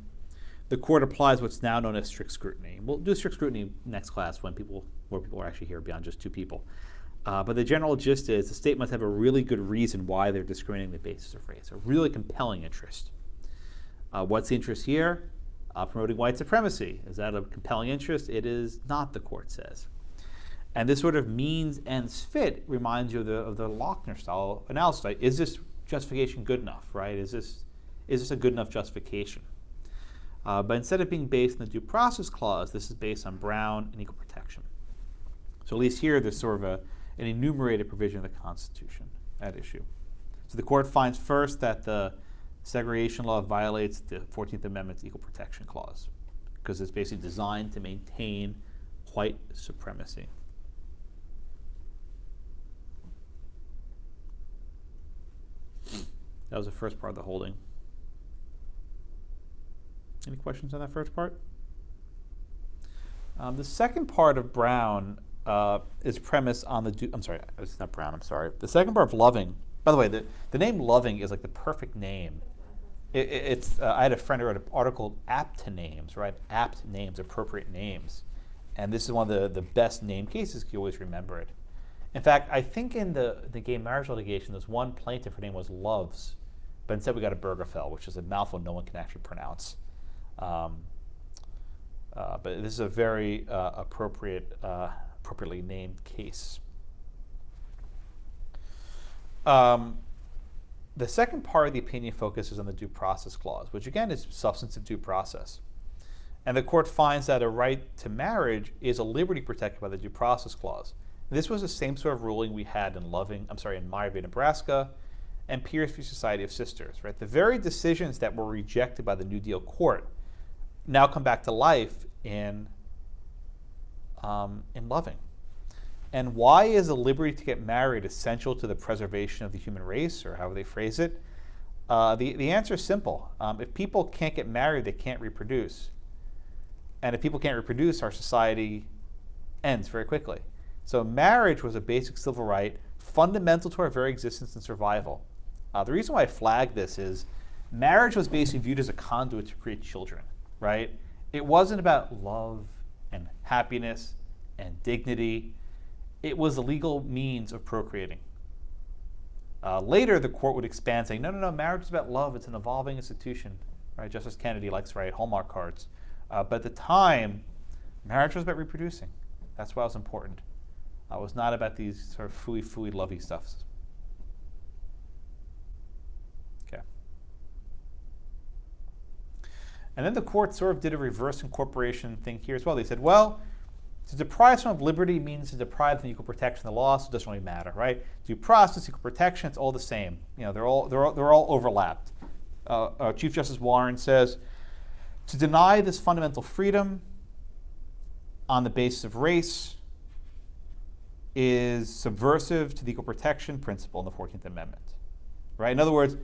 the court applies what's now known as strict scrutiny. We'll do strict scrutiny next class when more people are actually here beyond just two people. But the general gist is the state must have a really good reason why they're discriminating on the basis of race, a really compelling interest. What's the interest here? Promoting white supremacy. Is that a compelling interest? It is not, the court says. And this sort of means ends fit reminds you of the Lochner style analysis. Right? Is this justification good enough, right? Is this a good enough justification? But instead of being based on the due process clause, this is based on Brown and equal protection. So at least here, there's sort of an enumerated provision of the Constitution at issue. So the court finds first that the segregation law violates the 14th Amendment's equal protection clause because it's basically designed to maintain white supremacy. That was the first part of the holding. Any questions on that first part? The second part of Brown is premised on the I'm sorry, it's not Brown, I'm sorry. The second part of Loving, by the way, the name Loving is like the perfect name. I had a friend who wrote an article, apt names, right? Apt names, appropriate names. And this is one of the best name cases, you always remember it. In fact, I think in the gay marriage litigation, there's one plaintiff, her name was Loves, but instead we got a Bergefell, which is a mouthful no one can actually pronounce. But this is a very appropriately named case. The second part of the opinion focuses on the due process clause, which again is substantive due process. And the court finds that a right to marriage is a liberty protected by the due process clause. This was the same sort of ruling we had in Meyer v. Nebraska and Pierce v. Society of Sisters, right? The very decisions that were rejected by the New Deal court now come back to life in Loving. And why is the liberty to get married essential to the preservation of the human race, or however they phrase it? The answer is simple. If people can't get married, they can't reproduce. And if people can't reproduce, our society ends very quickly. So marriage was a basic civil right, fundamental to our very existence and survival. The reason why I flagged this is marriage was basically viewed as a conduit to create children, right? It wasn't about love and happiness and dignity. It was a legal means of procreating. Later, the court would expand, saying, no, marriage is about love. It's an evolving institution, right? Justice Kennedy likes to write Hallmark cards. But at the time, marriage was about reproducing. That's why it was important. It was not about these sort of fooey, lovey stuffs. Okay. And then the court sort of did a reverse incorporation thing here as well. They said, well, to deprive someone of liberty means to deprive them of equal protection of the law, so it doesn't really matter, right? Due process, equal protection, it's all the same. You know, they're all overlapped. Chief Justice Warren says, to deny this fundamental freedom on the basis of race is subversive to the equal protection principle in the 14th Amendment, right? In other words,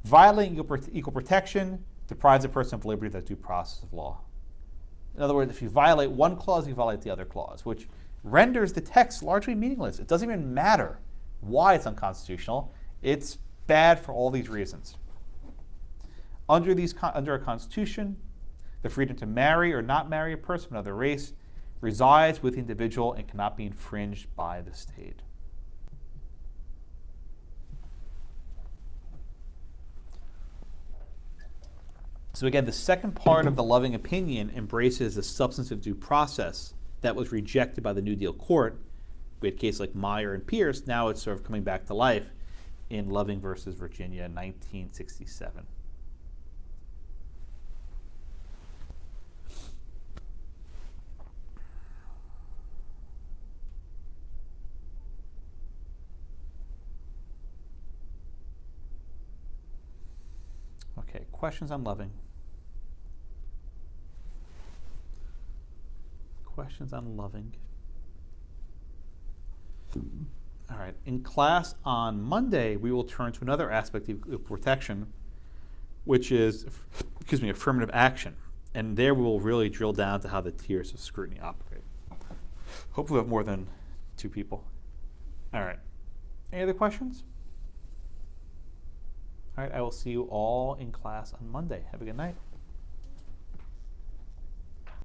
violating equal protection deprives a person of liberty without due process of law. In other words, if you violate one clause, you violate the other clause, which renders the text largely meaningless. It doesn't even matter why it's unconstitutional. It's bad for all these reasons. Under a constitution, the freedom to marry or not marry a person of another race resides with the individual and cannot be infringed by the state. So again, the second part of the Loving opinion embraces the substantive due process that was rejected by the New Deal court. We had cases like Meyer and Pierce. Now it's sort of coming back to life. in Loving versus Virginia, 1967. Okay, questions on Loving? Questions on Loving? All right, in class on Monday, we will turn to another aspect of equal protection, which is, affirmative action. And there we will really drill down to how the tiers of scrutiny operate. Hopefully we have more than 2 people. All right, any other questions? All right, I will see you all in class on Monday. Have a good night.